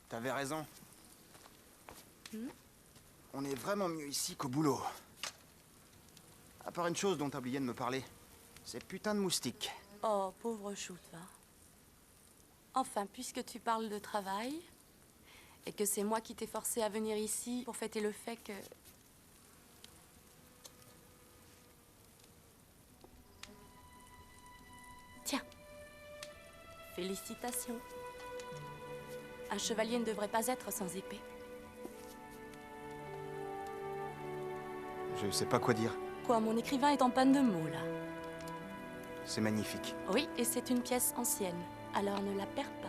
T'avais raison. On est vraiment mieux ici qu'au boulot. À part une chose dont t'as oublié de me parler. Ces putains de moustiques. Oh, pauvre Shoot, va. Enfin, puisque tu parles de travail, et que c'est moi qui t'ai forcé à venir ici pour fêter le fait que... Tiens. Félicitations. Un chevalier ne devrait pas être sans épée. Je sais pas quoi dire. Quoi, mon écrivain est en panne de mots, là? C'est magnifique. Oui, et c'est une pièce ancienne, alors ne la perds pas.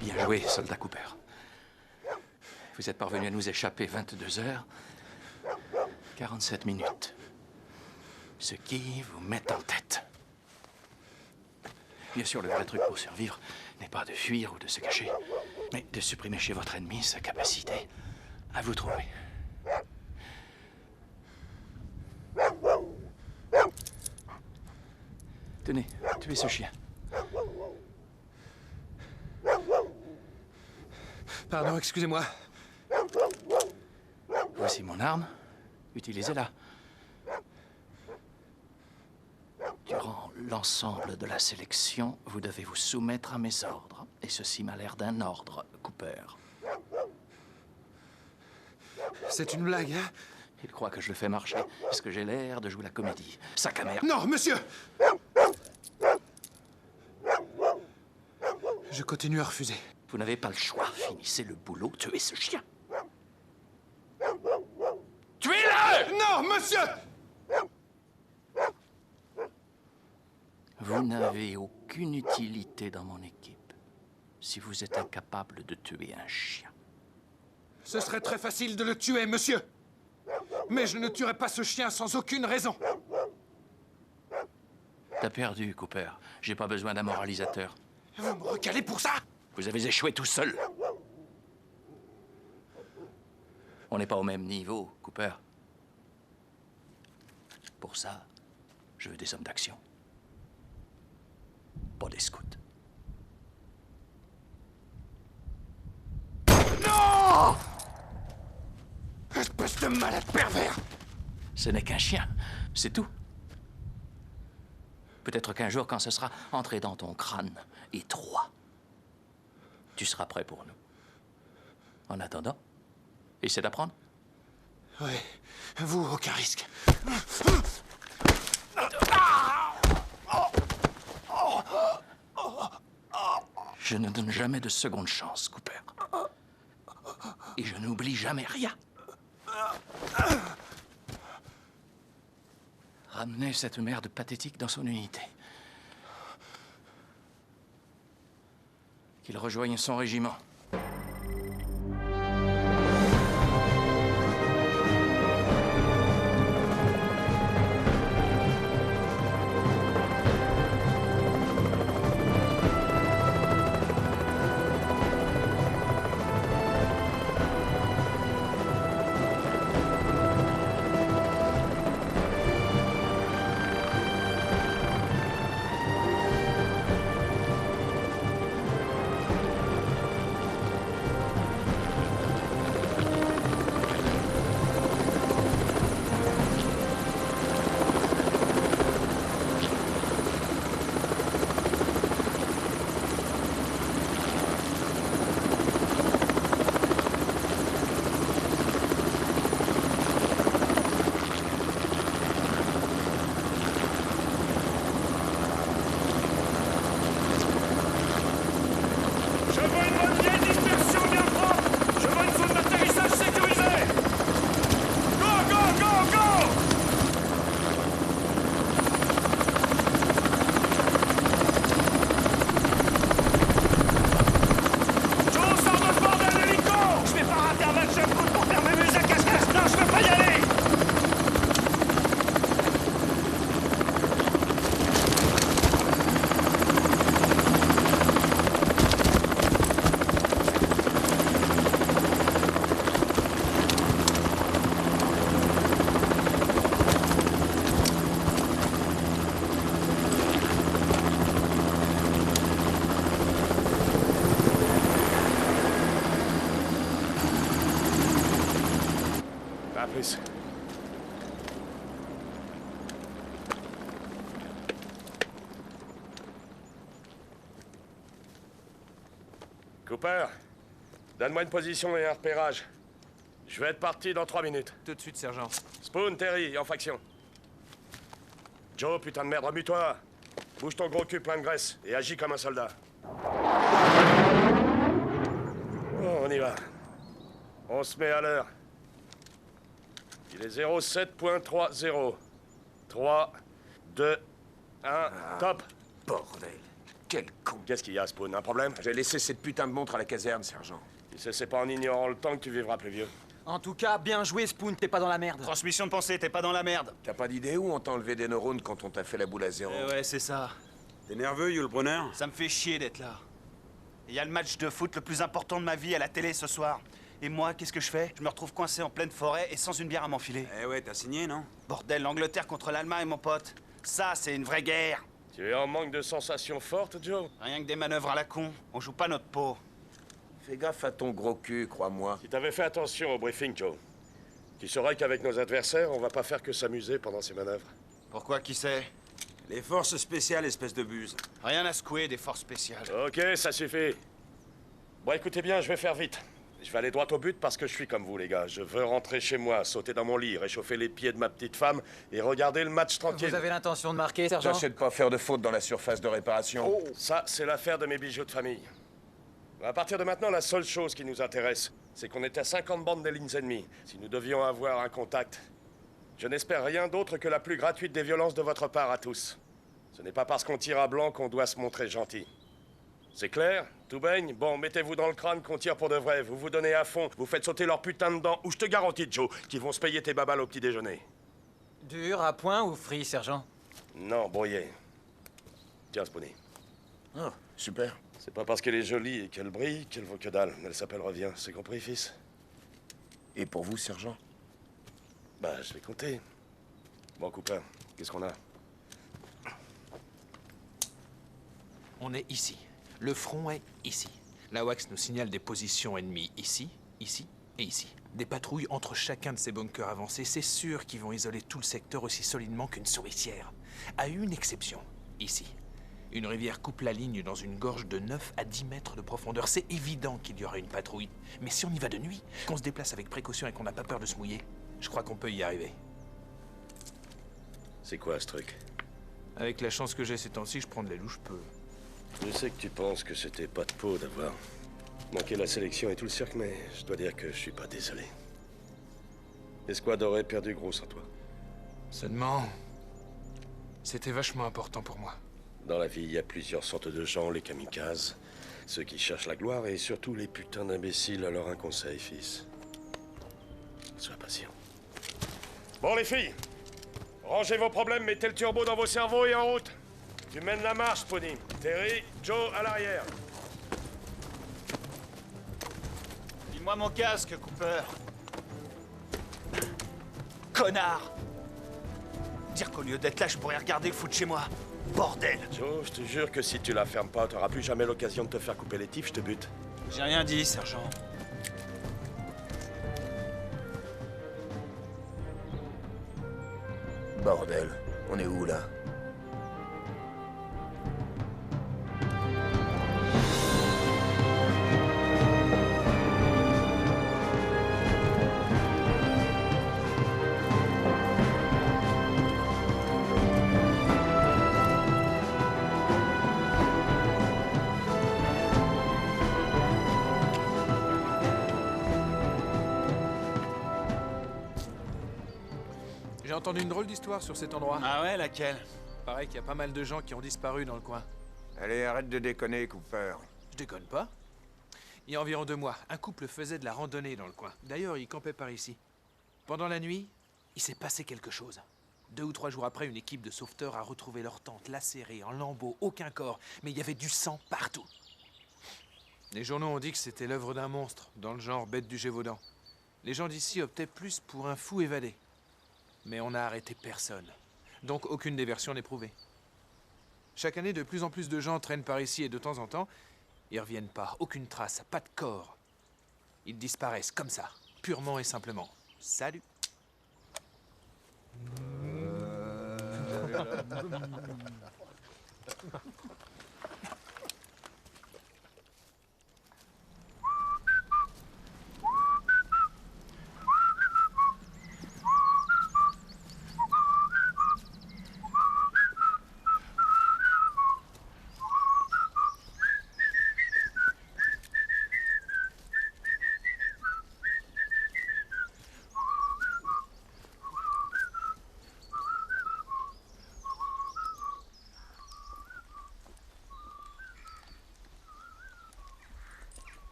Bien joué, soldat Cooper. Vous êtes parvenu à nous échapper 22 heures, 47 minutes. Ce qui vous met en tête. Bien sûr, le vrai truc pour survivre n'est pas de fuir ou de se cacher, mais de supprimer chez votre ennemi sa capacité à vous trouver. Tenez, tuez ce chien. Pardon, excusez-moi. Voici mon arme. Utilisez-la. Durant l'ensemble de la sélection, vous devez vous soumettre à mes ordres. Et ceci m'a l'air d'un ordre, Cooper. C'est une blague, hein? Il croit que je le fais marcher. Est-ce que j'ai l'air de jouer la comédie? Sac à merde. Non, monsieur! Je continue à refuser. Vous n'avez pas le choix. Finissez le boulot. Tuez ce chien. Tuez-le! Non, monsieur! Vous n'avez aucune utilité dans mon équipe si vous êtes incapable de tuer un chien. Ce serait très facile de le tuer, monsieur. Mais je ne tuerai pas ce chien sans aucune raison. T'as perdu, Cooper. J'ai pas besoin d'un moralisateur. Vous me recalez pour ça? Vous avez échoué tout seul. On n'est pas au même niveau, Cooper. Pour ça, je veux des hommes d'action. Pas des scouts. Non! Espèce de malade pervers! Ce n'est qu'un chien, c'est tout. Peut-être qu'un jour, quand ce sera entré dans ton crâne étroit, tu seras prêt pour nous. En attendant, essaie d'apprendre. Oui, vous, aucun risque. Je ne donne jamais de seconde chance, Cooper. Et je n'oublie jamais rien. Ramenez cette merde pathétique dans son unité. Qu'il rejoigne son régiment. À plus. Cooper, donne-moi une position et un repérage. Je vais être parti dans 3 minutes. Tout de suite, sergent. Spoon, Terry, en faction. Joe, putain de merde, remue-toi. Bouge ton gros cul plein de graisse et agis comme un soldat. Oh, on y va. On se met à l'heure. Il est 07.30. 3, 2, 1, top. Bordel. Quel con. Qu'est-ce qu'il y a, Spoon? Un problème? J'ai laissé cette putain de montre à la caserne, sergent. Tu sais, c'est pas en ignorant le temps que tu vivras plus vieux. En tout cas, bien joué, Spoon, t'es pas dans la merde. Transmission de pensée, t'es pas dans la merde. T'as pas d'idée où on t'a enlevé des neurones quand on t'a fait la boule à zéro? Ouais, c'est ça. T'es nerveux, Yul Brunner? Ça me fait chier d'être là. Il y a le match de foot le plus important de ma vie à la télé ce soir. Et moi, qu'est-ce que je fais? Je me retrouve coincé en pleine forêt et sans une bière à m'enfiler. Eh ouais, t'as signé, non? Bordel, l'Angleterre contre l'Allemagne, mon pote. Ça, c'est une vraie guerre. Tu es en manque de sensations fortes, Joe? Rien que des manœuvres à la con. On joue pas notre peau. Fais gaffe à ton gros cul, crois-moi. Si t'avais fait attention au briefing, Joe, tu saurais qu'avec nos adversaires, on va pas faire que s'amuser pendant ces manœuvres. Pourquoi, qui sait? Les forces spéciales, espèce de buse. Rien à secouer des forces spéciales. Ok, ça suffit. Bon, écoutez bien, je vais faire vite. Je vais aller droit au but parce que je suis comme vous, les gars. Je veux rentrer chez moi, sauter dans mon lit, réchauffer les pieds de ma petite femme et regarder le match tranquille. Vous avez l'intention de marquer, sergent? Tâchez de pas faire de faute dans la surface de réparation. Oh, ça, c'est l'affaire de mes bijoux de famille. À partir de maintenant, la seule chose qui nous intéresse, c'est qu'on est à 50 bandes des lignes ennemies. Si nous devions avoir un contact, je n'espère rien d'autre que la plus gratuite des violences de votre part à tous. Ce n'est pas parce qu'on tire à blanc qu'on doit se montrer gentil. C'est clair? Tout baigne? Bon, mettez-vous dans le crâne qu'on tire pour de vrai. Vous vous donnez à fond, vous faites sauter leurs putains de dents, ou je te garantis, Joe, qu'ils vont se payer tes babales au petit déjeuner. Dur, à point ou free, sergent? Non, brouillé. Tiens, Spoonie. Oh, super. C'est pas parce qu'elle est jolie et qu'elle brille qu'elle vaut que dalle. Elle s'appelle Revient. C'est compris, fils? Et pour vous, sergent? Bah, je vais compter. Bon, Cooper, qu'est-ce qu'on a? On est ici. Le front est ici. La Wax nous signale des positions ennemies ici, ici et ici. Des patrouilles entre chacun de ces bunkers avancés, c'est sûr qu'ils vont isoler tout le secteur aussi solidement qu'une souricière. À une exception, ici. Une rivière coupe la ligne dans une gorge de 9 à 10 mètres de profondeur. C'est évident qu'il y aura une patrouille. Mais si on y va de nuit, qu'on se déplace avec précaution et qu'on n'a pas peur de se mouiller, je crois qu'on peut y arriver. C'est quoi, ce truc? Avec la chance que j'ai ces temps-ci, je prends de l'aile où je peux. Je sais que tu penses que c'était pas de peau d'avoir manqué la sélection et tout le cirque, mais je dois dire que je suis pas désolé. L'escouade aurait perdu gros sans toi. Seulement, c'était vachement important pour moi. Dans la vie, il y a plusieurs sortes de gens, les kamikazes, ceux qui cherchent la gloire et surtout les putains d'imbéciles. Alors un conseil, fils. Sois patient. Bon, les filles, rangez vos problèmes, mettez le turbo dans vos cerveaux et en route. Tu mènes la marche, Pony. Terry, Joe à l'arrière. Dis-moi mon casque, Cooper. Connard! Dire qu'au lieu d'être là, je pourrais regarder le foot chez moi. Bordel! Joe, je te jure que si tu la fermes pas, t'auras plus jamais l'occasion de te faire couper les tifs, je te bute. J'ai rien dit, sergent. Bordel, on est où là? J'ai entendu une drôle d'histoire sur cet endroit. Ah ouais, laquelle? Paraît qu'il y a pas mal de gens qui ont disparu dans le coin. Allez, arrête de déconner, Cooper. Je déconne pas. Il y a environ 2 mois, un couple faisait de la randonnée dans le coin. D'ailleurs, ils campaient par ici. Pendant la nuit, il s'est passé quelque chose. 2 ou 3 jours après, une équipe de sauveteurs a retrouvé leur tente lacérée, en lambeaux, aucun corps, mais il y avait du sang partout. Les journaux ont dit que c'était l'œuvre d'un monstre, dans le genre bête du Gévaudan. Les gens d'ici optaient plus pour un fou évadé. Mais on n'a arrêté personne. Donc aucune des versions n'est prouvée. Chaque année, de plus en plus de gens traînent par ici et de temps en temps, ils reviennent pas. Aucune trace, pas de corps. Ils disparaissent comme ça, purement et simplement. Salut.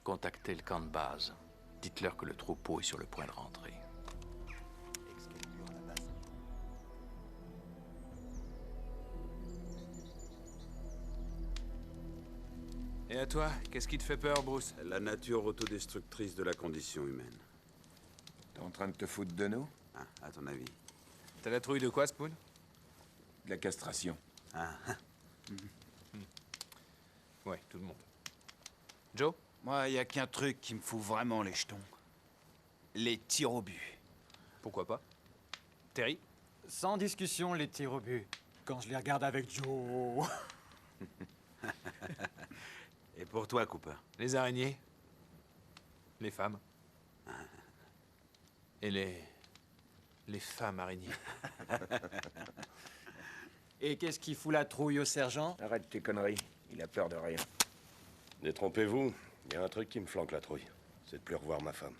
Contactez le camp de base. Dites-leur que le troupeau est sur le point de rentrer. Et à toi, qu'est-ce qui te fait peur, Bruce? La nature autodestructrice de la condition humaine. T'es en train de te foutre de nous? Ah, à ton avis? T'as la trouille de quoi, Spoon? De la castration. Ah, Ouais, tout le monde. Joe? Moi, y a qu'un truc qui me fout vraiment les jetons. Les tirs au but. Pourquoi pas? Terry? Sans discussion, les tirs au but. Quand je les regarde avec Joe. et pour toi, Cooper? Les araignées? Les femmes? Et les femmes araignées. Et qu'est-ce qui fout la trouille au sergent? Arrête tes conneries, il a peur de rien. Détrompez-vous, il y a un truc qui me flanque la trouille. C'est de plus revoir ma femme.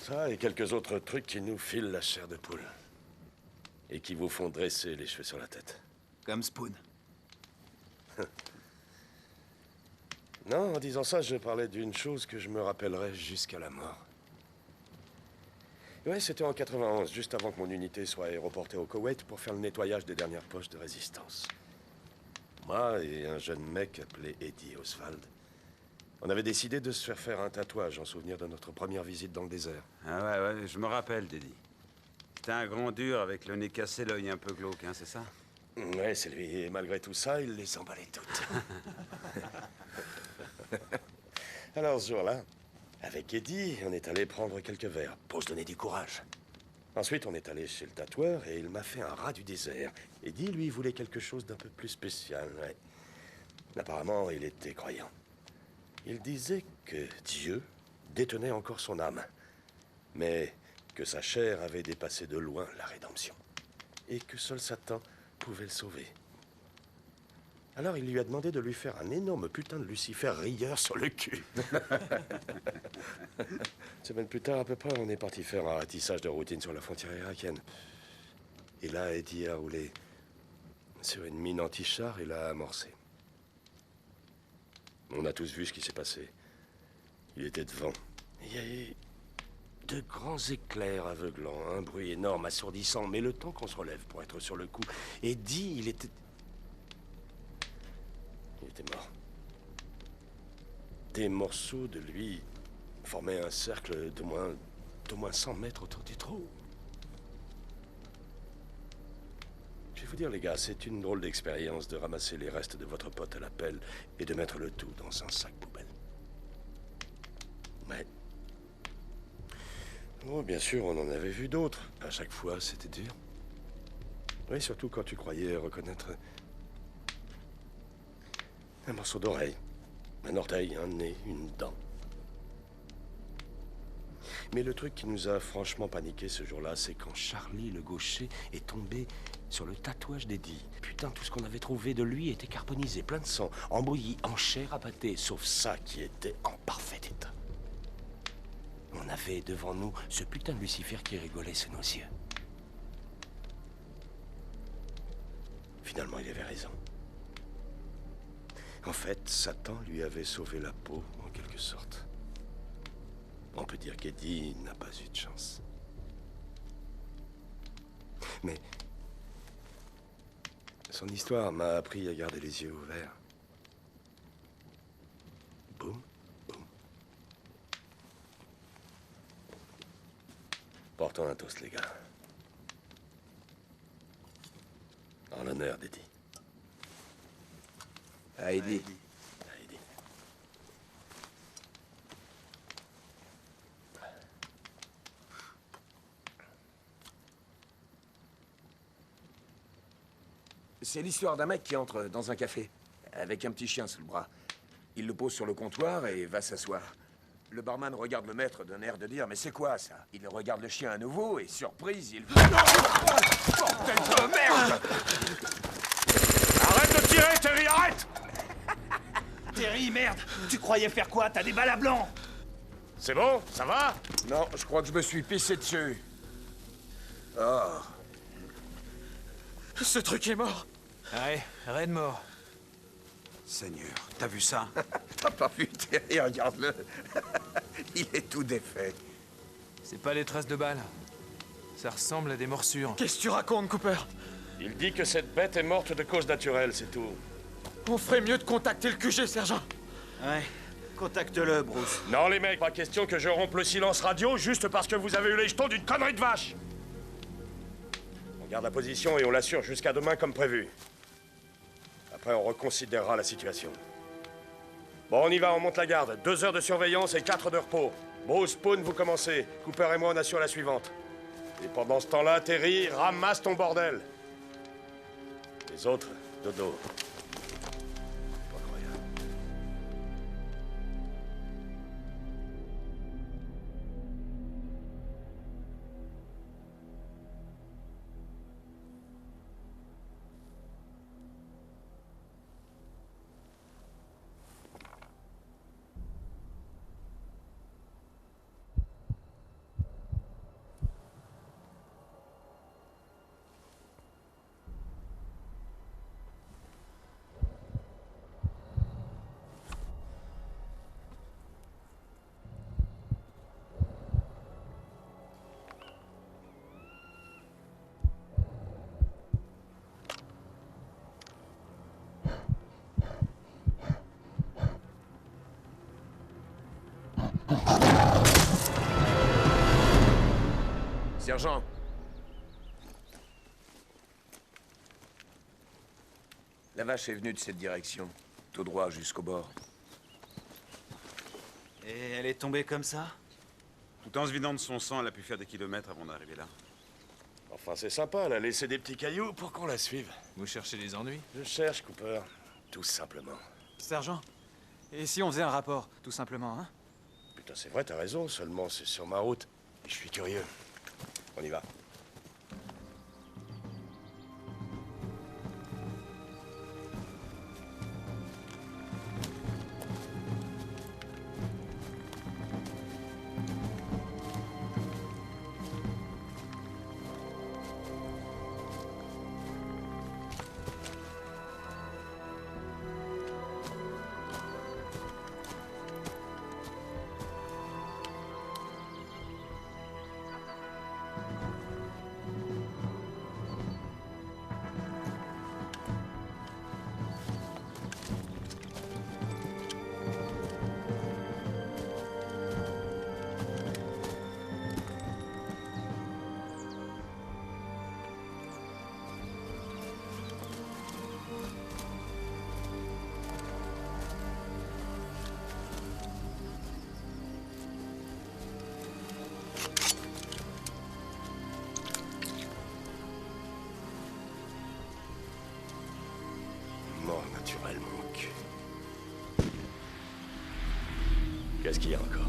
Ça et quelques autres trucs qui nous filent la chair de poule. Et qui vous font dresser les cheveux sur la tête. Comme Spoon. Non, en disant ça, je parlais d'une chose que je me rappellerai jusqu'à la mort. Ouais, c'était en 91, juste avant que mon unité soit aéroportée au Koweït pour faire le nettoyage des dernières poches de résistance. Moi et un jeune mec appelé Eddie Oswald, on avait décidé de se faire un tatouage en souvenir de notre première visite dans le désert. Ah ouais, je me rappelle, Teddy. C'était un grand dur avec le nez cassé, l'œil un peu glauque, hein, c'est ça? Ouais, c'est lui. Et malgré tout ça, il les emballait toutes. Alors ce jour-là, avec Eddie, on est allé prendre quelques verres pour se donner du courage. Ensuite, on est allé chez le tatoueur et il m'a fait un rat du désert. Eddie, lui, voulait quelque chose d'un peu plus spécial, ouais. Apparemment, il était croyant. Il disait que Dieu détenait encore son âme mais que sa chair avait dépassé de loin la rédemption, et que seul Satan pouvait le sauver. Alors il lui a demandé de lui faire un énorme putain de Lucifer rieur sur le cul. Une semaine plus tard, à peu près, on est parti faire un ratissage de routine sur la frontière irakienne. Et là, Eddie a roulé sur une mine anti-char et l'a amorcé. On a tous vu ce qui s'est passé. Il était devant. Il y a eu de grands éclairs aveuglants, un bruit énorme, assourdissant, mais le temps qu'on se relève pour être sur le coup. Eddie, il était mort. Des morceaux de lui formaient un cercle d'au moins 100 mètres autour du trou. Je vais vous dire, les gars, c'est une drôle d'expérience de ramasser les restes de votre pote à la pelle et de mettre le tout dans un sac poubelle. Mais... oh, bien sûr, on en avait vu d'autres. À chaque fois, c'était dur. Oui, surtout quand tu croyais reconnaître un morceau d'oreille, un orteil, un nez, une dent. Mais le truc qui nous a franchement paniqué ce jour-là, c'est quand Charlie le gaucher est tombé sur le tatouage d'Eddie. Putain, tout ce qu'on avait trouvé de lui était carbonisé, plein de sang, embouilli, en chair à pâté, sauf ça qui était en parfait état. On avait devant nous ce putain de Lucifer qui rigolait sous nos yeux. Finalement, il avait raison. En fait, Satan lui avait sauvé la peau, en quelque sorte. On peut dire qu'Eddie n'a pas eu de chance. Mais son histoire m'a appris à garder les yeux ouverts. Boum, boum. Portons un toast, les gars. En l'honneur d'Eddie. À Eddie. À Eddie. C'est l'histoire d'un mec qui entre dans un café, avec un petit chien sous le bras. Il le pose sur le comptoir et va s'asseoir. Le barman regarde le maître d'un air de dire « Mais c'est quoi, ça ?» Il regarde le chien à nouveau et, surprise, il... Non, bordel de merde! Arrête de tirer, Terry, arrête! Terry, merde! Tu croyais faire quoi? T'as des balles à blanc! C'est bon? Ça va? Non, je crois que je me suis pissé dessus. Oh. Ce truc est mort. Ouais, Red mort. Seigneur, t'as vu ça? T'as pas vu, Terry, regarde-le. Il est tout défait. C'est pas des traces de balles. Ça ressemble à des morsures. Qu'est-ce que tu racontes, Cooper? Il dit que cette bête est morte de cause naturelle, c'est tout. On ferait mieux de contacter le QG, sergent. Ouais, contacte-le, Bruce. Non, les mecs, pas question que je rompe le silence radio juste parce que vous avez eu les jetons d'une connerie de vache. On garde la position et on l'assure jusqu'à demain comme prévu. Après, on reconsidérera la situation. Bon, on y va, on monte la garde. 2 heures de surveillance et 4 de repos. Bruce, Spoon, vous commencez. Cooper et moi, on assure la suivante. Et pendant ce temps-là, Terry, ramasse ton bordel. Les autres, dodo. Pas croyable. Sergent. La vache est venue de cette direction, tout droit jusqu'au bord. Et elle est tombée comme ça? Tout en se vidant de son sang, elle a pu faire des kilomètres avant d'arriver là. Enfin, c'est sympa, elle a laissé des petits cailloux pour qu'on la suive. Vous cherchez des ennuis? Je cherche, Cooper. Tout simplement. Sergent, et si on faisait un rapport, tout simplement, hein? Putain, c'est vrai, t'as raison, seulement c'est sur ma route. Je suis curieux. On y va. Mort naturelle, mon cul. Qu'est-ce qu'il y a encore?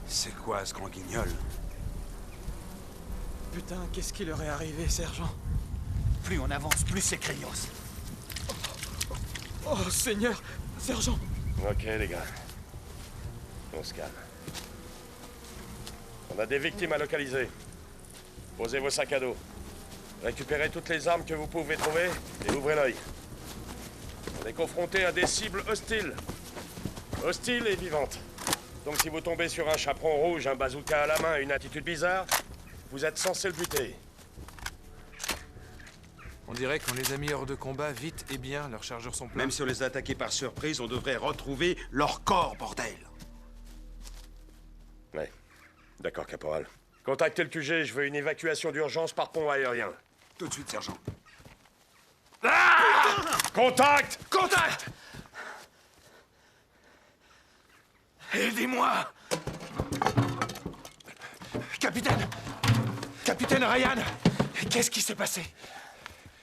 C'est quoi ce grand guignol? Putain, qu'est-ce qui leur est arrivé, sergent? Plus on avance, plus c'est craignos. Oh, Seigneur! Sergent! Ok, les gars. On se calme. On a des victimes à localiser. Posez vos sacs à dos. Récupérez toutes les armes que vous pouvez trouver et ouvrez l'œil. On est confronté à des cibles hostiles. Hostiles et vivantes. Donc si vous tombez sur un chaperon rouge, un bazooka à la main et une attitude bizarre, vous êtes censé le buter. On dirait qu'on les a mis hors de combat vite et bien, leurs chargeurs sont pleins. Même si on les a attaqués par surprise, on devrait retrouver leur corps, bordel. Ouais. D'accord, caporal. Contactez le QG, je veux une évacuation d'urgence par pont aérien. Tout de suite, sergent. Contact! Contact! Aidez-moi! Capitaine! Capitaine Ryan! Qu'est-ce qui s'est passé?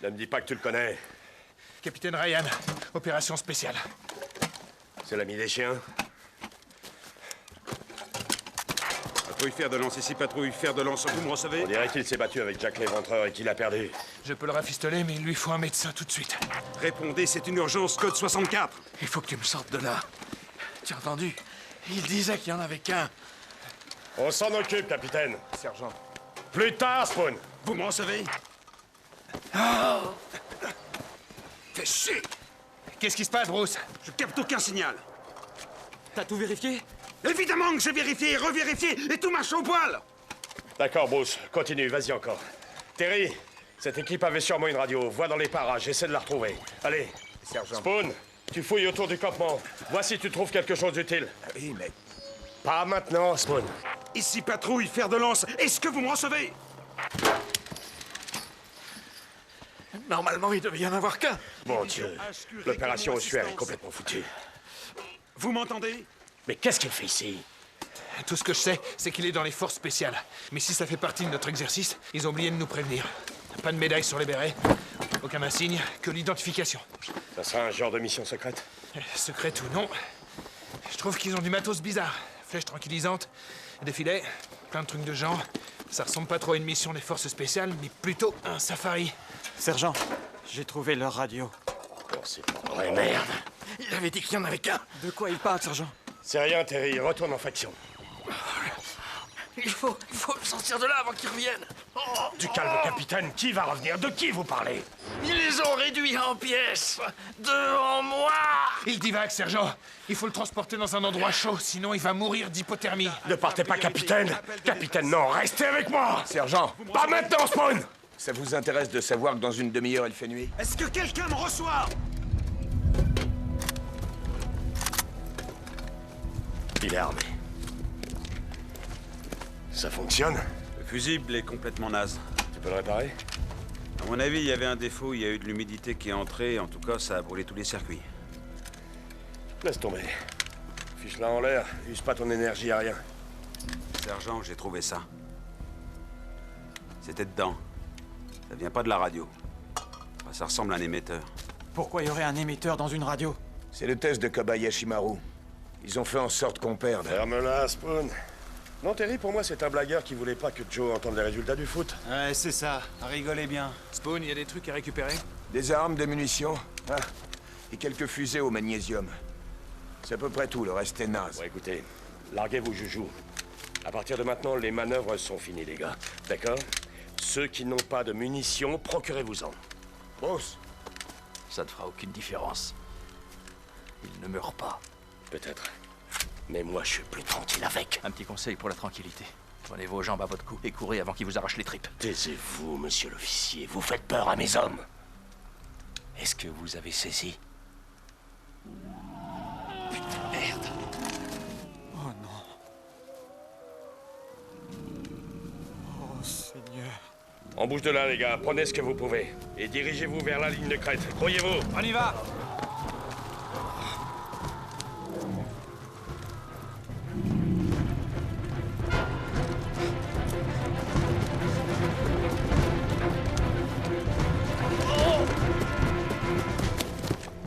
Ne me dis pas que tu le connais. Capitaine Ryan, opération spéciale. C'est l'ami des chiens? Patrouille fer de lance ici, patrouille fer de lance, vous me recevez? On dirait qu'il s'est battu avec Jack l'Éventreur et qu'il a perdu. Je peux le rafistoler, mais il lui faut un médecin tout de suite. Répondez, c'est une urgence, code 64. Il faut que tu me sortes de là. Tu as entendu? Il disait qu'il n'y en avait qu'un. On s'en occupe, capitaine. Sergent. Plus tard, Spawn. Vous me recevez? Fais chier! Qu'est-ce qui se passe, Bruce? Je capte aucun signal. T'as tout vérifié? Évidemment que j'ai vérifié et revérifié, et tout marche au poil. D'accord, Bruce. Continue, vas-y encore. Terry, cette équipe avait sûrement une radio. Vois dans les parages, essaie de la retrouver. Allez. Sergent. Spawn, tu fouilles autour du campement. Vois si tu trouves quelque chose d'utile. Oui, mais... Pas maintenant, Spawn. Ici, patrouille fer de lance, est-ce que vous me recevez? Normalement, il devait y en avoir qu'un. Mon Dieu, l'opération ossuaire est complètement foutue. Vous m'entendez? Mais qu'est-ce qu'il fait ici? Tout ce que je sais, c'est qu'il est dans les forces spéciales. Mais si ça fait partie de notre exercice, ils ont oublié de nous prévenir. Pas de médaille sur les bérets, aucun insigne, que l'identification. Ça sera un genre de mission secrète? Secrète ou non, je trouve qu'ils ont du matos bizarre. Flèches tranquillisantes, des filets, plein de trucs de genre. Ça ressemble pas trop à une mission des forces spéciales, mais plutôt un safari. Sergent, j'ai trouvé leur radio. Oh, c'est pas vrai, merde. Il avait dit qu'il y en avait qu'un. De quoi il parle, sergent? C'est rien, Terry. Retourne en faction. Il faut me sortir de là avant qu'ils reviennent. Du calme, capitaine. Qui va revenir? De qui vous parlez? Ils les ont réduits en pièces devant moi. Il divague, sergent. Il faut le transporter dans un endroit chaud, sinon il va mourir d'hypothermie. Ne partez pas, capitaine. Capitaine, non, restez avec moi. Sergent, Pas maintenant, Spawn. ça vous intéresse de savoir que dans une demi-heure, il fait nuit? Est-ce que quelqu'un me reçoit? Il est armé. Ça fonctionne? Le fusible est complètement naze. Tu peux le réparer? À mon avis, il y avait un défaut, il y a eu de l'humidité qui est entrée, en tout cas, ça a brûlé tous les circuits. Laisse tomber. Fiche-la en l'air, use pas ton énergie à rien. Sergent, j'ai trouvé ça. C'était dedans. Ça vient pas de la radio. Enfin, ça ressemble à un émetteur. Pourquoi il y aurait un émetteur dans une radio? C'est le test de Kobayashi Maru. Ils ont fait en sorte qu'on perde. Ferme-la, Spawn. Non, Terry, pour moi, c'est un blagueur qui voulait pas que Joe entende les résultats du foot. Ouais, c'est ça. Rigolez bien. Spawn, il y a des trucs à récupérer? Des armes, des munitions, ah, et quelques fusées au magnésium. C'est à peu près tout, le reste est naze. Bon, écoutez, larguez vos joujoux. À partir de maintenant, les manœuvres sont finies, les gars. D'accord? Ceux qui n'ont pas de munitions, procurez-vous-en. Bruce, Ça ne fera aucune différence. Il ne meurt pas. Peut-être. Mais moi, je suis plus tranquille avec. Un petit conseil pour la tranquillité. Prenez vos jambes à votre cou et courez avant qu'il vous arrache les tripes. Taisez-vous, monsieur l'officier. Vous faites peur à mes hommes. Est-ce que vous avez saisi? Putain, merde. Oh non. Oh Seigneur. On bouge de là, les gars. Prenez ce que vous pouvez. Et dirigez-vous vers la ligne de crête. Croyez-vous. On y va.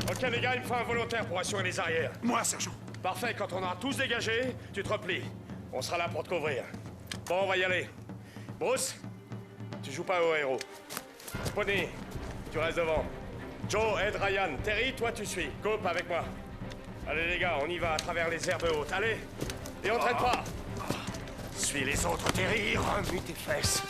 Ok, les gars, il me faut un volontaire pour assurer les arrières. Moi, sergent. Parfait, quand on aura tous dégagé, tu te replies. On sera là pour te couvrir. Bon, on va y aller. Bruce, tu joues pas au héros. Pony, tu restes devant. Joe, aide Ryan. Terry, toi, tu suis. Cope avec moi. Allez, les gars, on y va à travers les herbes hautes. Allez, et on traîne pas. Suis les autres, Terry. Remue tes fesses.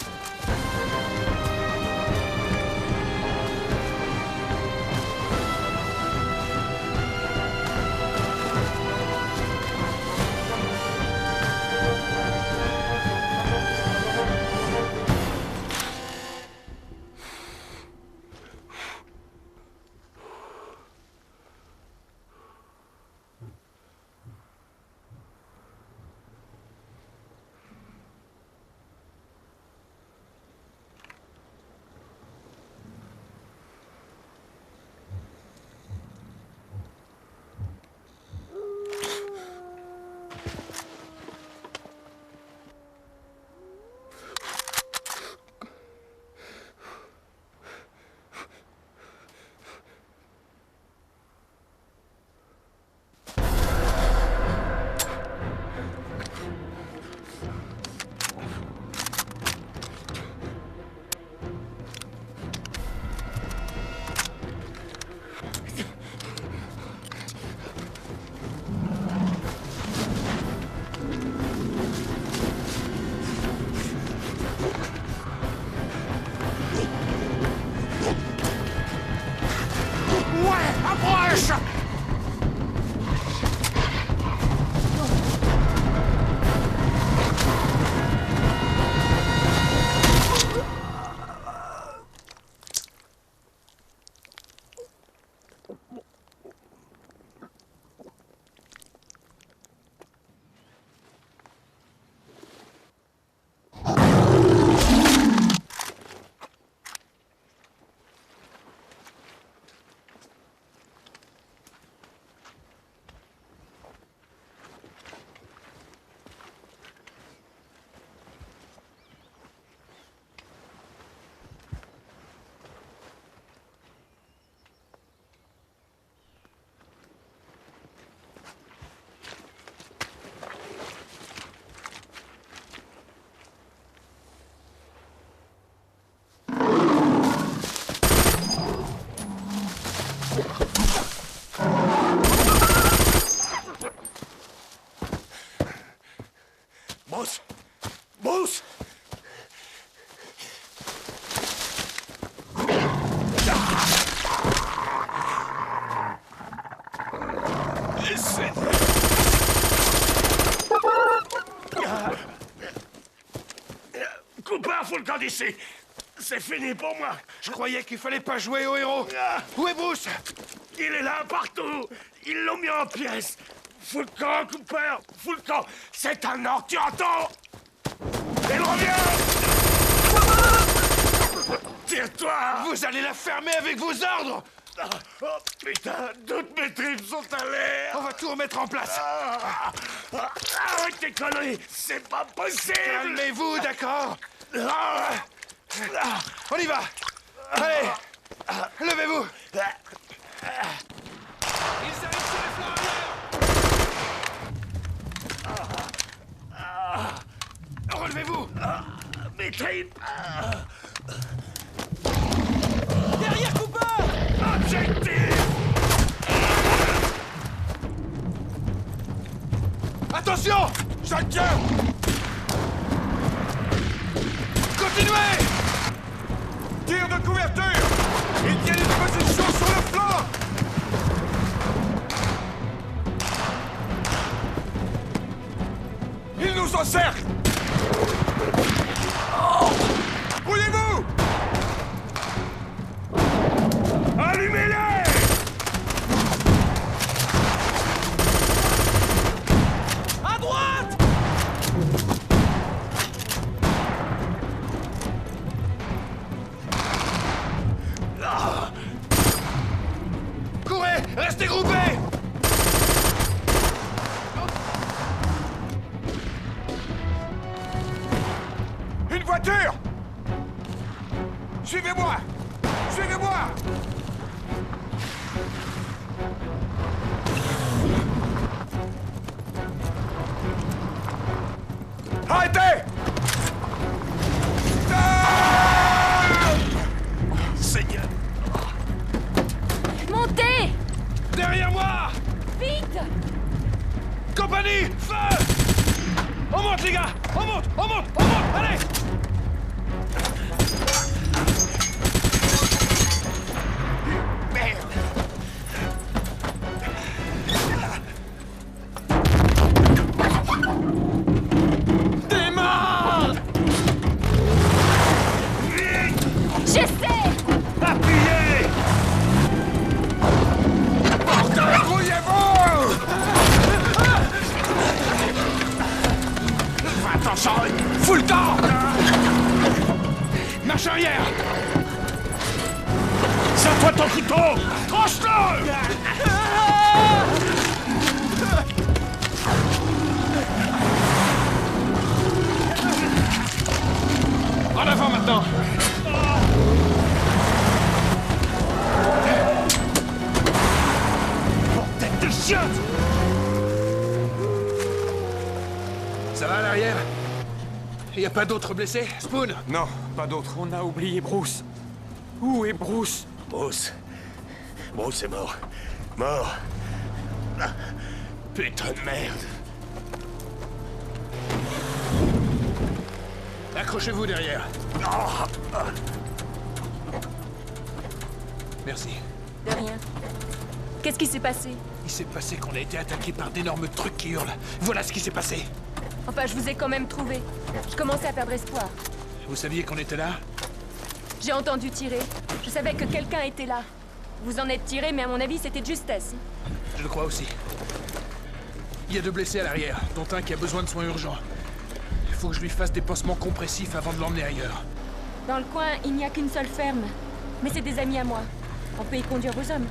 suite. Cooper, faut le camp d'ici. C'est fini pour moi. Je croyais qu'il fallait pas jouer au héros. Où est Bruce? Il est là, partout. Ils l'ont mis en pièces. Fous le camp, Cooper. Fous le camp. C'est un ordre, tu entends? Il revient. Tire-toi. Vous allez la fermer avec vos ordres. Oh, putain, toutes mes tripes sont à l'air. On va tout remettre en place. Arrête tes conneries. C'est pas possible. Calmez-vous, d'accord? Ah. On y va. Allez, levez-vous. Ils arrivent sur les flancs arrière. Relevez-vous. Mes tripes. Derrière Cooper. Objectif. Attention. Chacun. Continuez. Tir de couverture. Il y a une position sur le flanc. Ils nous encerclent. Roulez-vous. Allumez-les. À droite. Courez. Restez groupés. Une voiture. Suivez-moi. Suivez-moi. Arrêtez. Seigneur. Montez! Derrière moi. Vite! Compagnie. Feu. On monte les gars. On monte. On monte. On monte. Allez. Démarre. J'essaie! Appuyez. Grouillez-vous. Attention. Fous le temps. Marche arrière. Sors-toi ton couteau. Tranche-le. En avant maintenant. Tête de chien. Ça va à l'arrière? Y a pas d'autres blessés, Spoon? Non, pas d'autre. On a oublié Bruce. Où est Bruce? Bruce. Bruce est mort. Mort. Ah, putain de merde. Accrochez-vous derrière. Merci. De rien. Qu'est-ce qui s'est passé? Il s'est passé qu'on a été attaqué par d'énormes trucs qui hurlent. Voilà ce qui s'est passé. Enfin, je vous ai quand même trouvé. Je commençais à perdre espoir. Vous saviez qu'on était là? J'ai entendu tirer. Je savais que quelqu'un était là. Vous en êtes tiré, mais à mon avis, c'était de justesse. Je le crois aussi. Il y a 2 blessés à l'arrière, dont un qui a besoin de soins urgents. Il faut que je lui fasse des pansements compressifs avant de l'emmener ailleurs. Dans le coin, il n'y a qu'une seule ferme. Mais c'est des amis à moi. On peut y conduire vos hommes.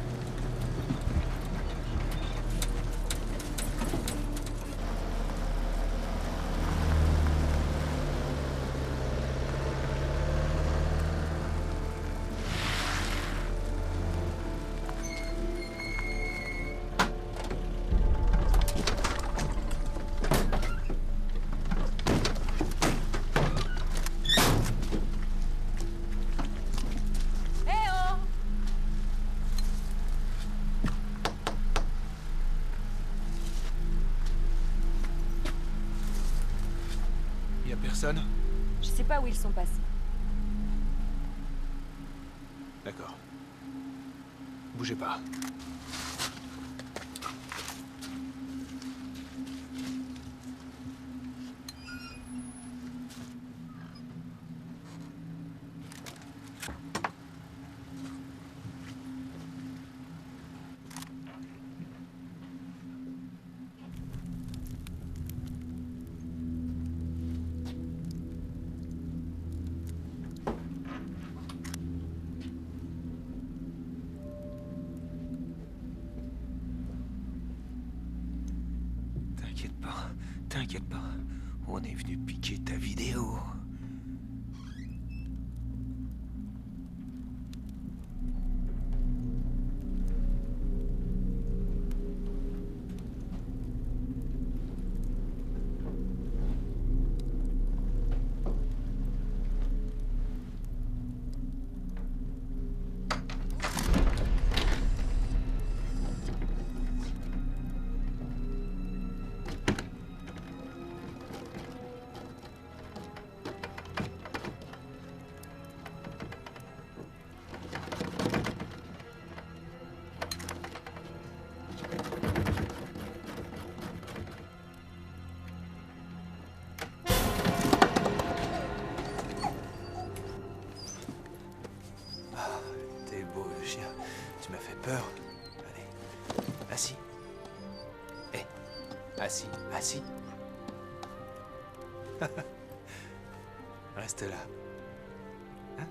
Personne? Je sais pas où ils sont passés. D'accord. Bougez pas. T'inquiète pas. On est venu piquer ta vidéo. Tu m'as fait peur. Allez, assis. Assis. Reste là. Hein?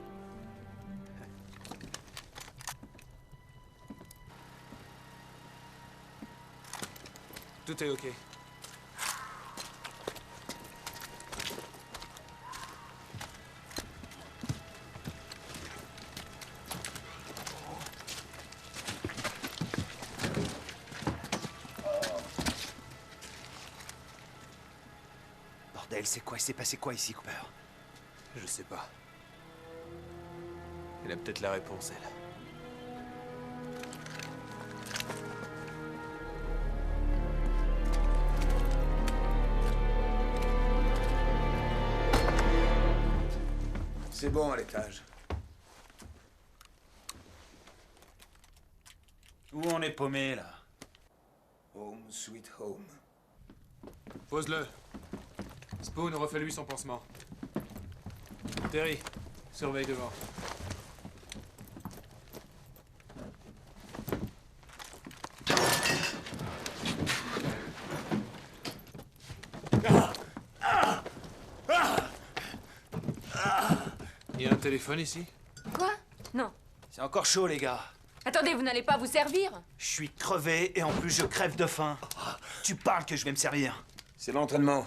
Tout est OK. C'est quoi? Il s'est passé quoi ici, Cooper? Je sais pas. Elle a peut-être la réponse, elle. C'est bon à l'étage. Où on est paumé, là? Home sweet home. Pose-le. Spoon, refais-lui son pansement. Terry, surveille devant. Il y a un téléphone ici? Quoi? Non. C'est encore chaud, les gars. Attendez, vous n'allez pas vous servir? Je suis crevé et en plus je crève de faim. Tu parles que je vais me servir. C'est l'entraînement.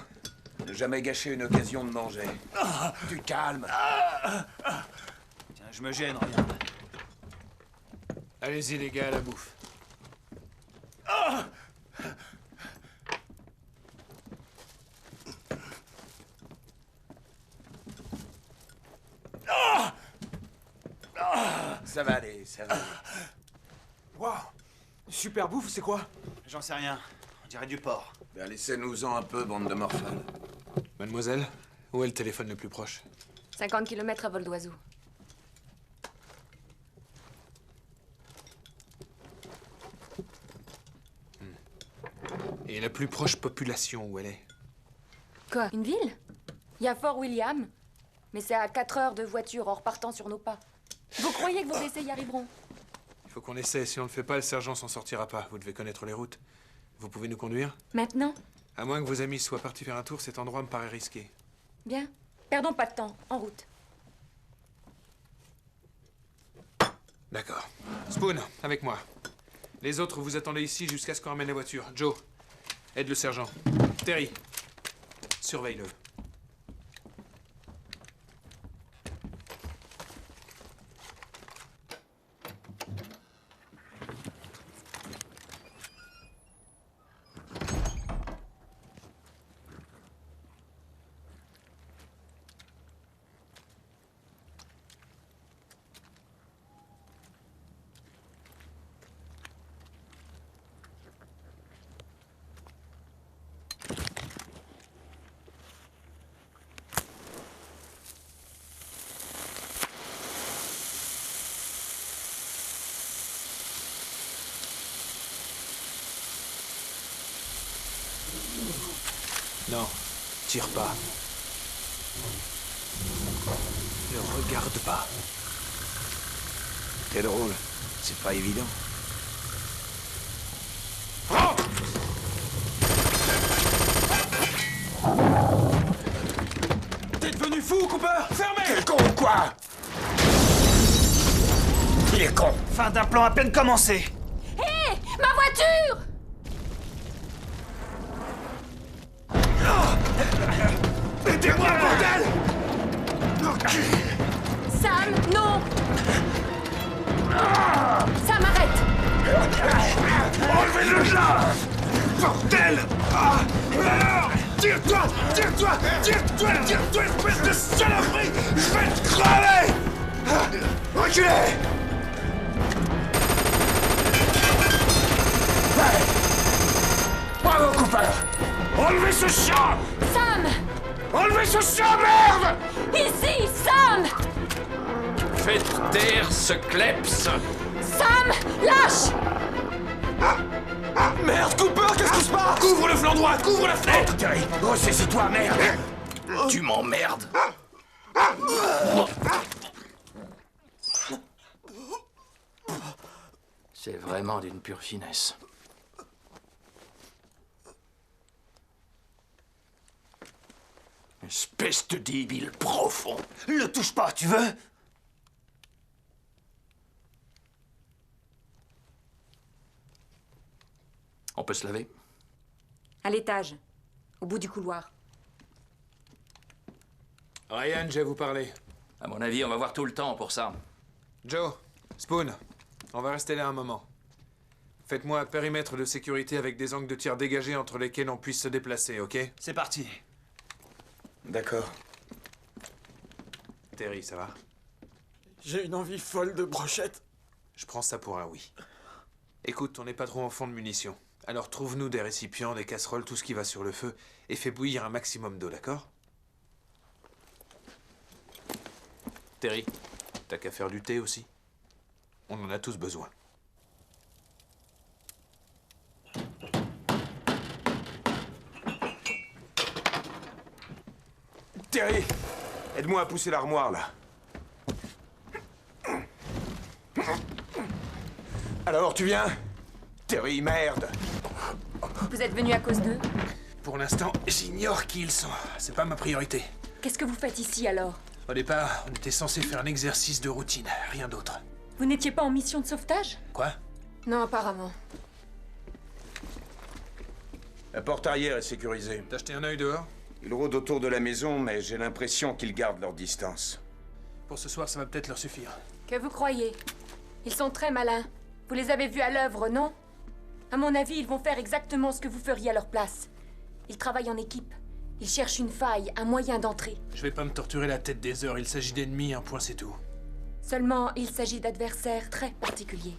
Ne jamais gâcher une occasion de manger. Du calme. Tiens, je me gêne, regarde. Allez-y, les gars, à la bouffe. Ça va aller, ça va aller. Waouh! Super bouffe, c'est quoi? J'en sais rien. On dirait du porc. Ben, laissez-nous-en un peu, bande de morphales. Mademoiselle, où est le téléphone le plus proche? 50 km à vol d'oiseau. Et la plus proche population, où elle est? Quoi? Une ville? Il y a Fort William, mais c'est à 4 heures de voiture en repartant sur nos pas. Vous croyez que vos essais y arriveront? Il faut qu'on essaie. Si on ne le fait pas, le sergent s'en sortira pas. Vous devez connaître les routes. Vous pouvez nous conduire? Maintenant? À moins que vos amis soient partis faire un tour, cet endroit me paraît risqué. Bien. Perdons pas de temps. En route. D'accord. Spoon, avec moi. Les autres, vous attendez ici jusqu'à ce qu'on ramène la voiture. Joe, aide le sergent. Terry, surveille-le. Non, tire pas. Ne regarde pas. T'es drôle, c'est pas évident. T'es devenu fou, Cooper? Fermez! Quel con ou quoi? Il est con. Fin d'un plan à peine commencé. Hé! Ma voiture! Fais-le de là! Bordel! Ah! Alors! Tire-toi! Tire-toi! Tire-toi! Tire-toi, espèce de saloperie! Je vais te crever! Ah! Reculez! Ouais. Bravo, Cooper! Enlevez ce chien! Sam! Enlevez ce chien, merde! Ici, Sam! Faites taire ce kleps! Sam! Lâche! Merde, Cooper, qu'est-ce qui se passe? Couvre le flanc droit, couvre la fenêtre! Terry, ressaisis-toi, merde! Tu m'emmerdes! C'est vraiment d'une pure finesse. Espèce de débile profond! Le touche pas, tu veux? On peut se laver? À l'étage, au bout du couloir. Ryan, j'ai à vous parler. À mon avis, on va avoir tout le temps pour ça. Joe, Spoon, on va rester là un moment. Faites-moi un périmètre de sécurité avec des angles de tir dégagés entre lesquels on puisse se déplacer, ok? C'est parti. D'accord. Terry, ça va? J'ai une envie folle de brochette. Je prends ça pour un oui. Écoute, on n'est pas trop en fond de munitions. Alors trouve-nous des récipients, des casseroles, tout ce qui va sur le feu, et fais bouillir un maximum d'eau, d'accord? Terry, t'as qu'à faire du thé aussi. On en a tous besoin. Terry, aide-moi à pousser l'armoire, là. Alors, tu viens? Terry, merde! Vous êtes venu à cause d'eux? Pour l'instant, j'ignore qui ils sont. C'est pas ma priorité. Qu'est-ce que vous faites ici, alors? Au départ, on était censé faire un exercice de routine, rien d'autre. Vous n'étiez pas en mission de sauvetage? Quoi? Non, apparemment. La porte arrière est sécurisée. T'as jeté un œil dehors? Ils rôdent autour de la maison, mais j'ai l'impression qu'ils gardent leur distance. Pour ce soir, ça va peut-être leur suffire. Que vous croyez? Ils sont très malins. Vous les avez vus à l'œuvre, non? À mon avis, ils vont faire exactement ce que vous feriez à leur place. Ils travaillent en équipe. Ils cherchent une faille, un moyen d'entrer. Je vais pas me torturer la tête des heures, il s'agit d'ennemis, un point c'est tout. Seulement, il s'agit d'adversaires très particuliers.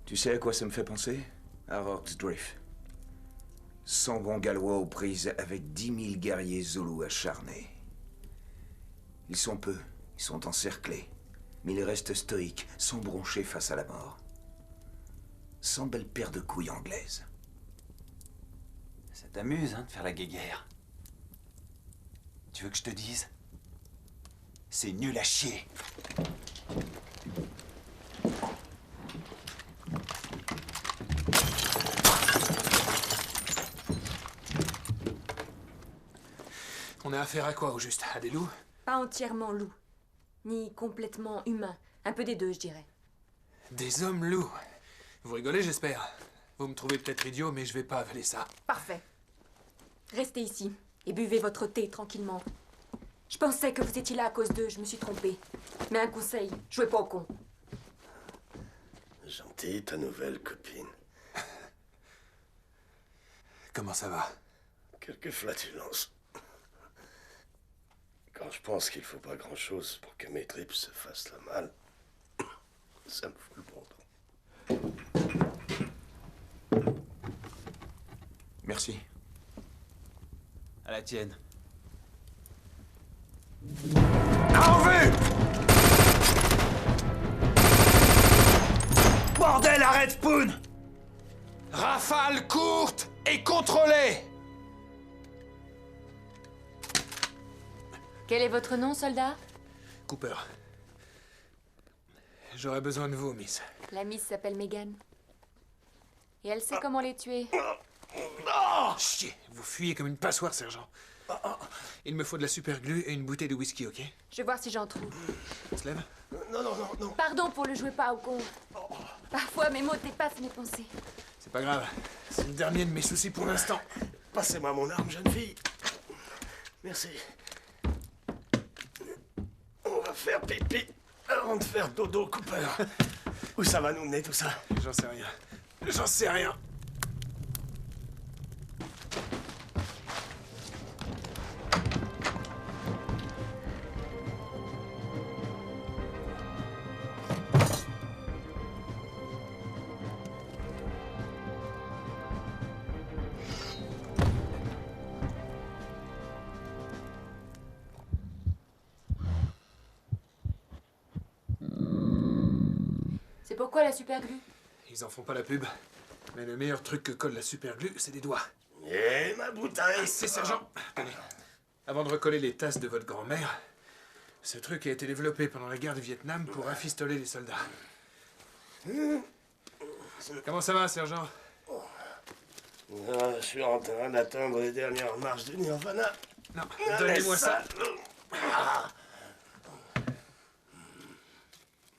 Tu sais à quoi ça me fait penser? À Rorke's Drift. 100 bons gallois aux prises avec 10 000 guerriers zoulous acharnés. Ils sont peu, ils sont encerclés, mais ils restent stoïques, sans broncher face à la mort. 100 belles paires de couilles anglaises. Ça t'amuse, hein, de faire la guéguerre. Tu veux que je te dise? C'est nul à chier. On a affaire à quoi, au juste? À des loups? Pas entièrement loup, ni complètement humain. Un peu des deux, je dirais. Des hommes loups? Vous rigolez, j'espère. Vous me trouvez peut-être idiot, mais je vais pas avaler ça. Parfait. Restez ici et buvez votre thé tranquillement. Je pensais que vous étiez là à cause d'eux, je me suis trompée. Mais un conseil, jouez pas au con. Gentille ta nouvelle copine. Comment ça va? Quelques flatulences. Quand je pense qu'il faut pas grand-chose pour que mes tripes se fassent le mal, ça me fout le bon temps. Merci. À la tienne. En vue! Bordel, arrête, Spoon! Rafale courte et contrôlée! Quel est votre nom, soldat? Cooper. J'aurais besoin de vous, Miss. La miss s'appelle Megan. Et elle sait comment les tuer. Chier, vous fuyez comme une passoire, sergent. Il me faut de la super glue et une bouteille de whisky, ok? Je vais voir si j'en trouve. On se lève? Non. Pardon pour le jouer pas au con. Parfois, mes mots dépassent mes pensées. C'est pas grave. C'est le dernier de mes soucis pour l'instant. Passez-moi mon arme, jeune fille. Merci. On va faire pipi avant de faire dodo, Cooper. Où ça va nous mener, tout ça? J'en sais rien. J'en sais rien. C'est pourquoi la super glue? Ils en font pas la pub. Mais le meilleur truc que colle la super glue, c'est des doigts. Et ma bouteille. C'est sergent. Tenez. Avant de recoller les tasses de votre grand-mère, ce truc a été développé pendant la guerre du Vietnam pour rafistoler les soldats. Comment ça va, sergent? Je suis en train d'atteindre les dernières marches du Nirvana. Non, donnez-moi ça.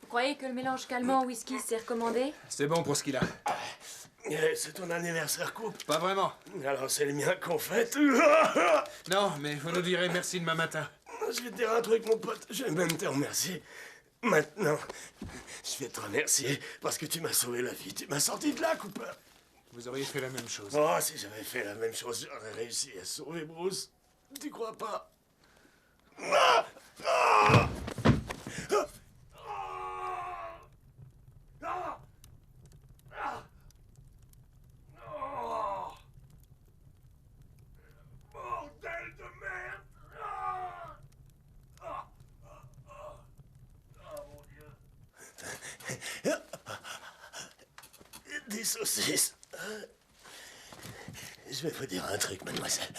Vous croyez que le mélange calmant au whisky, c'est recommandé? C'est bon pour ce qu'il a. C'est ton anniversaire, Coupe. Pas vraiment. Alors c'est le mien qu'on fête. Non, mais vous nous direz merci demain matin. Je vais te dire un truc, mon pote. Je vais même te remercier. Maintenant, je vais te remercier parce que tu m'as sauvé la vie. Tu m'as sorti de là, Cooper. Vous auriez fait la même chose. Oh, si j'avais fait la même chose, j'aurais réussi à sauver Bruce. Tu crois pas? Bordel de merde! Mon Dieu! Des saucisses. Je vais vous dire un truc, mademoiselle.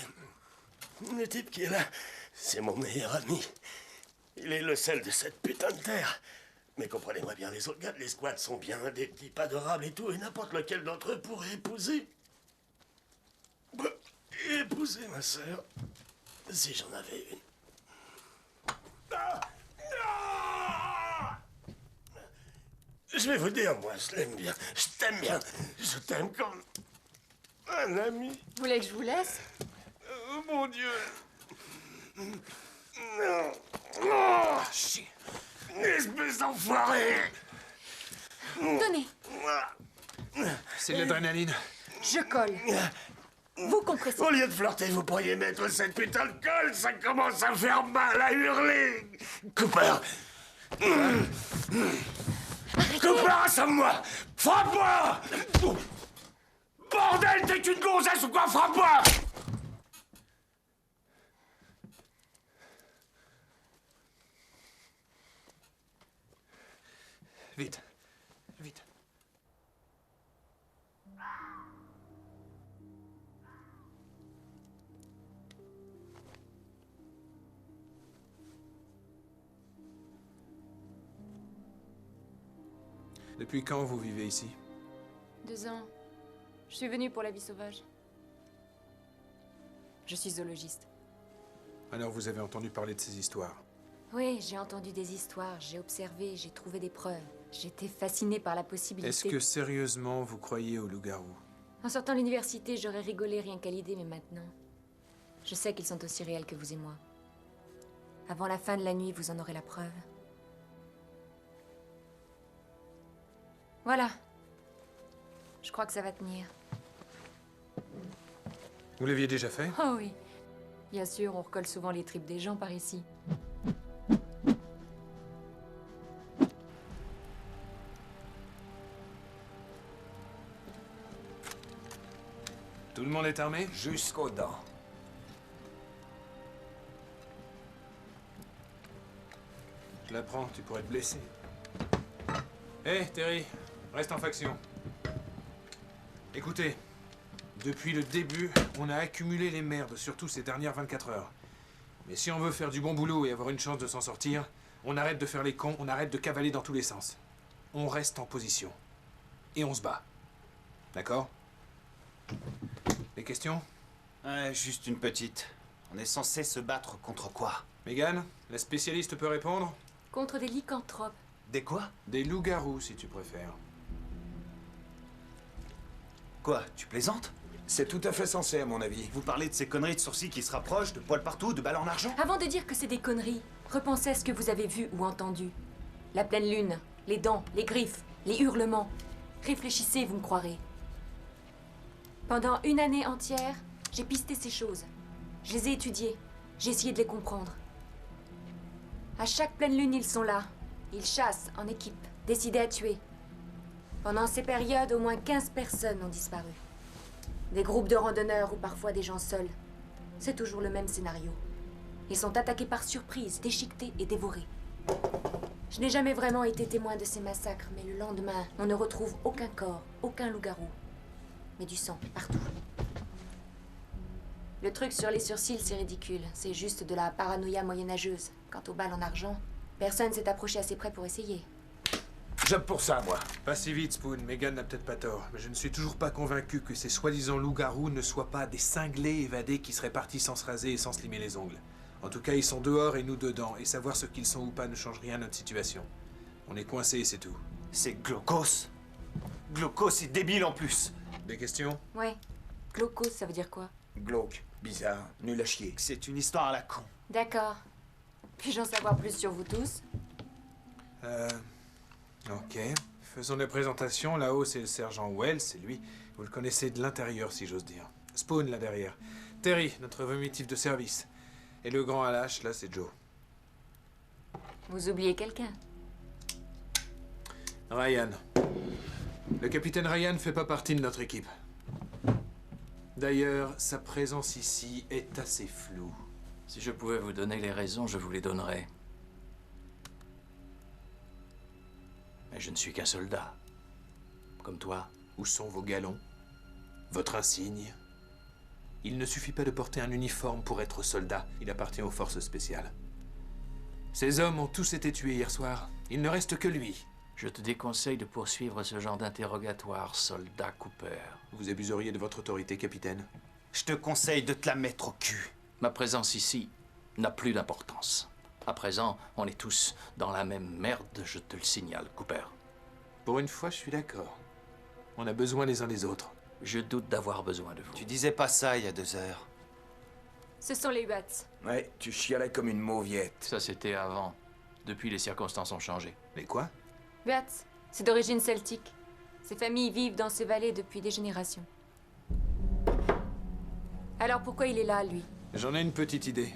Le type qui est là, c'est mon meilleur ami. Il est le sel de cette putain de terre. Mais comprenez-moi bien, les autres gars de l'escouade sont bien des types adorables et tout, et n'importe lequel d'entre eux pourrait épouser... épouser ma sœur, si j'en avais une. Je vais vous dire, moi, je l'aime bien. Je t'aime bien. Je t'aime comme un ami. Vous voulez que je vous laisse? Oh, mon Dieu. Non. Oh, chier. Espèce d'enfoiré. Tenez, C'est de l'adrénaline. je colle. Vous compressez. Au lieu de flirter, vous pourriez mettre cette putain de colle. Ça commence à faire mal, à hurler. Cooper. Cooper, assomme-moi. Frappe-moi. Bordel, t'es qu'une gonzesse ou quoi? Frappe-moi. Vite. Vite. Depuis quand vous vivez ici? 2 ans. Je suis venue pour la vie sauvage. Je suis zoologiste. Alors vous avez entendu parler de ces histoires? Oui, j'ai entendu des histoires, j'ai observé, j'ai trouvé des preuves. J'étais fascinée par la possibilité... Est-ce que sérieusement vous croyez aux loups-garous? En sortant de l'université, j'aurais rigolé rien qu'à l'idée, mais maintenant... Je sais qu'ils sont aussi réels que vous et moi. Avant la fin de la nuit, vous en aurez la preuve. Voilà. Je crois que ça va tenir. Vous l'aviez déjà fait? Oh oui. Bien sûr, on recolle souvent les tripes des gens par ici. Tout le monde est armé? Jusqu'aux dents. Je la prends, tu pourrais te blesser. Hé, Terry, reste en faction. Écoutez, depuis le début, on a accumulé les merdes, surtout ces dernières 24 heures. Mais si on veut faire du bon boulot et avoir une chance de s'en sortir, on arrête de faire les cons, on arrête de cavaler dans tous les sens. On reste en position. Et on se bat. D'accord? Des questions? Ouais, juste une petite. On est censé se battre contre quoi? Megan, la spécialiste peut répondre? Contre des lycanthropes. Des quoi? Des loups-garous, si tu préfères. Quoi? Tu plaisantes? C'est tout à fait sensé, à mon avis. Vous parlez de ces conneries de sourcils qui se rapprochent, de poils partout, de balles en argent? Avant de dire que c'est des conneries, repensez à ce que vous avez vu ou entendu. La pleine lune, les dents, les griffes, les hurlements. Réfléchissez, vous me croirez. Pendant une année entière, j'ai pisté ces choses. Je les ai étudiées. J'ai essayé de les comprendre. À chaque pleine lune, ils sont là. Ils chassent en équipe, décidés à tuer. Pendant ces périodes, au moins 15 personnes ont disparu. Des groupes de randonneurs ou parfois des gens seuls. C'est toujours le même scénario. Ils sont attaqués par surprise, déchiquetés et dévorés. Je n'ai jamais vraiment été témoin de ces massacres, mais le lendemain, on ne retrouve aucun corps, aucun loup-garou. Mais du sang, partout. Le truc sur les sourcils, c'est ridicule. C'est juste de la paranoïa moyenâgeuse. Quant aux balles en argent, personne s'est approché assez près pour essayer. J'aime pour ça, moi. Pas si vite, Spoon. Megan n'a peut-être pas tort. Mais je ne suis toujours pas convaincu que ces soi-disant loups-garous ne soient pas des cinglés évadés qui seraient partis sans se raser et sans se limer les ongles. En tout cas, ils sont dehors et nous dedans. Et savoir ce qu'ils sont ou pas ne change rien à notre situation. On est coincés, c'est tout. C'est glaucos. Glaucos, c'est débile en plus. Des questions? Ouais. Glaucos, ça veut dire quoi? Glauque, bizarre, nul à chier. C'est une histoire à la con. D'accord. Puis-je en savoir plus sur vous tous? Ok. Faisons les présentations. Là-haut, c'est le sergent Wells, c'est lui. Vous le connaissez de l'intérieur, si j'ose dire. Spoon, là derrière. Terry, notre vomitif de service. Et le grand à l'âche, là, c'est Joe. Vous oubliez quelqu'un? Ryan. Le capitaine Ryan fait pas partie de notre équipe. D'ailleurs, sa présence ici est assez floue. Si je pouvais vous donner les raisons, je vous les donnerais. Mais je ne suis qu'un soldat. Comme toi. Où sont vos galons? Votre insigne? Il ne suffit pas de porter un uniforme pour être soldat. Il appartient aux forces spéciales. Ces hommes ont tous été tués hier soir. Il ne reste que lui. Je te déconseille de poursuivre ce genre d'interrogatoire, soldat Cooper. Vous abuseriez de votre autorité, capitaine. Je te conseille de te la mettre au cul. Ma présence ici n'a plus d'importance. À présent, on est tous dans la même merde, je te le signale, Cooper. Pour une fois, je suis d'accord. On a besoin les uns des autres. Je doute d'avoir besoin de vous. Tu disais pas ça il y a 2 heures. Ce sont les Bats. Ouais, tu chialais comme une mauviette. Ça, c'était avant. Depuis, les circonstances ont changé. Mais quoi? Bats, c'est d'origine celtique. Ces familles vivent dans ces vallées depuis des générations. Alors pourquoi il est là, lui? J'en ai une petite idée.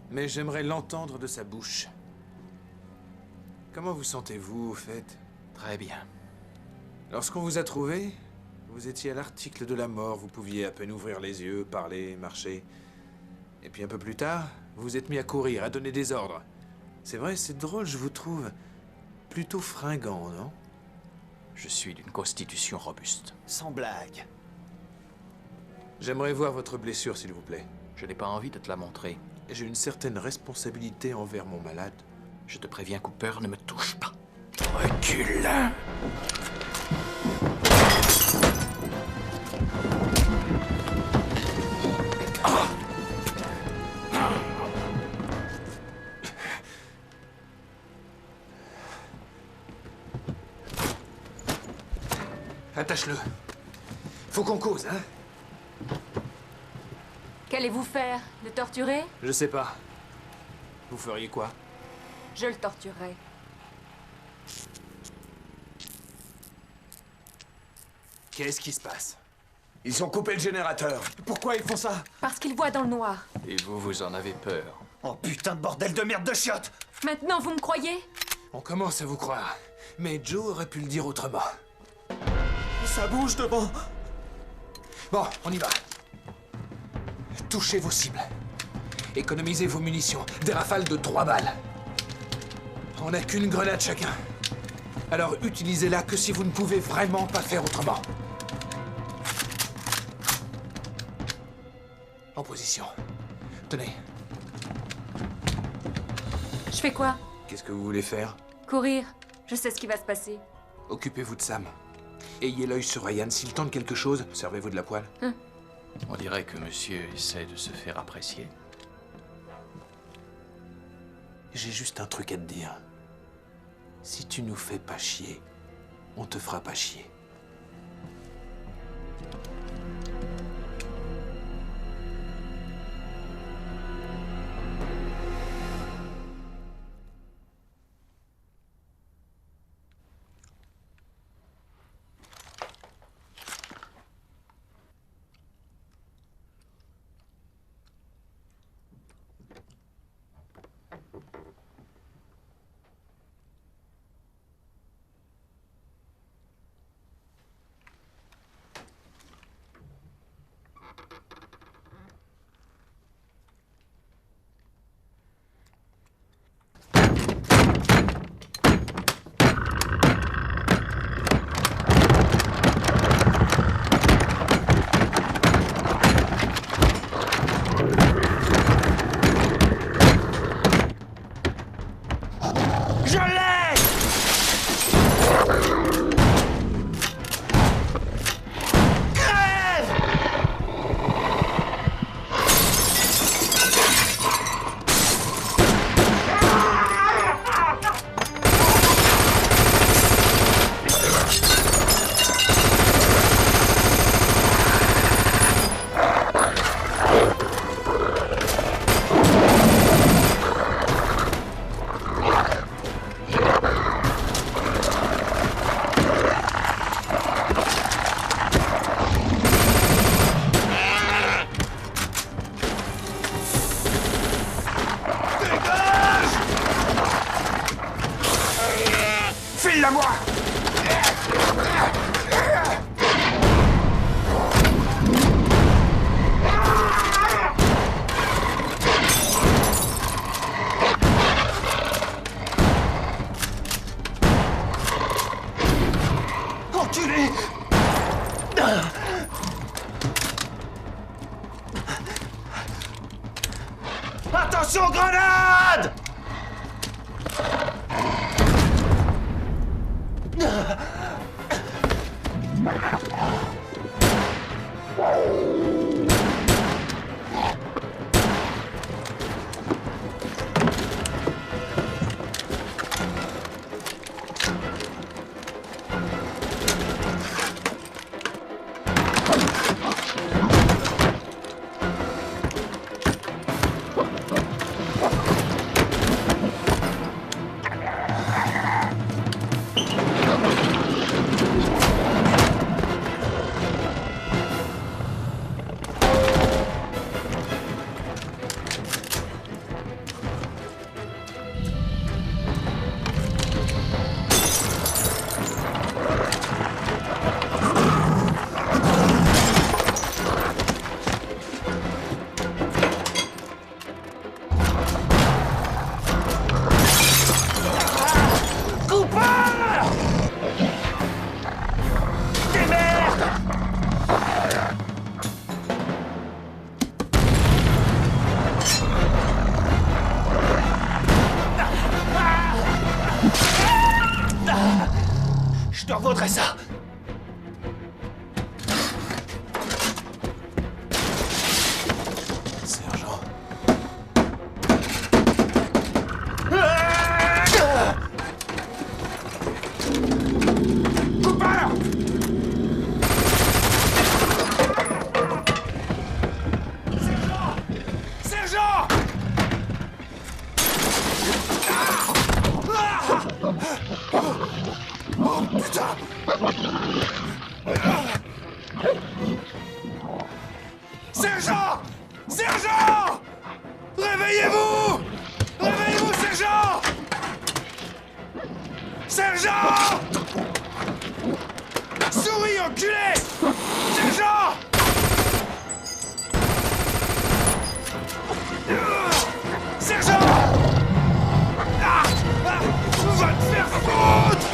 Mais j'aimerais l'entendre de sa bouche. Comment vous sentez-vous, au fait? Très bien. Lorsqu'on vous a trouvé, vous étiez à l'article de la mort. Vous pouviez à peine ouvrir les yeux, parler, marcher. Et puis un peu plus tard, vous vous êtes mis à courir, à donner des ordres. C'est vrai, c'est drôle, je vous trouve plutôt fringant, non? Je suis d'une constitution robuste. Sans blague. J'aimerais voir votre blessure, s'il vous plaît. Je n'ai pas envie de te la montrer. J'ai une certaine responsabilité envers mon malade. Je te préviens, Cooper, ne me touche pas. Recule! Attache-le. Faut qu'on cause, hein? Qu'allez-vous faire? Le torturer? Je sais pas. Vous feriez quoi? Je le torturerai. Qu'est-ce qui se passe? Ils ont coupé le générateur. Pourquoi ils font ça? Parce qu'il voit dans le noir. Et vous, vous en avez peur. Oh putain de bordel de merde de chiottes! Maintenant, vous me croyez? On commence à vous croire. Mais Joe aurait pu le dire autrement. Ça bouge devant! Bon, on y va. Touchez vos cibles. Économisez vos munitions. Des rafales de 3 balles. On n'a qu'une grenade chacun. Alors utilisez-la que si vous ne pouvez vraiment pas faire autrement. En position. Tenez. Je fais quoi? Qu'est-ce que vous voulez faire? Courir. Je sais ce qui va se passer. Occupez-vous de Sam. Ayez l'œil sur Ryan. S'il tente quelque chose, servez-vous de la poêle. On dirait que monsieur essaie de se faire apprécier. J'ai juste un truc à te dire. Si tu nous fais pas chier, on te fera pas chier. File-la-moi! Enculé! Attention, grenade! Je te revaudrai ça. Sergent. Cooper! Sergent! Oh putain! Sergent! Sergent! Réveillez-vous! Réveillez-vous, sergent! Sergent! Souris, enculé! Sergent! Sergent! Va te faire foutre!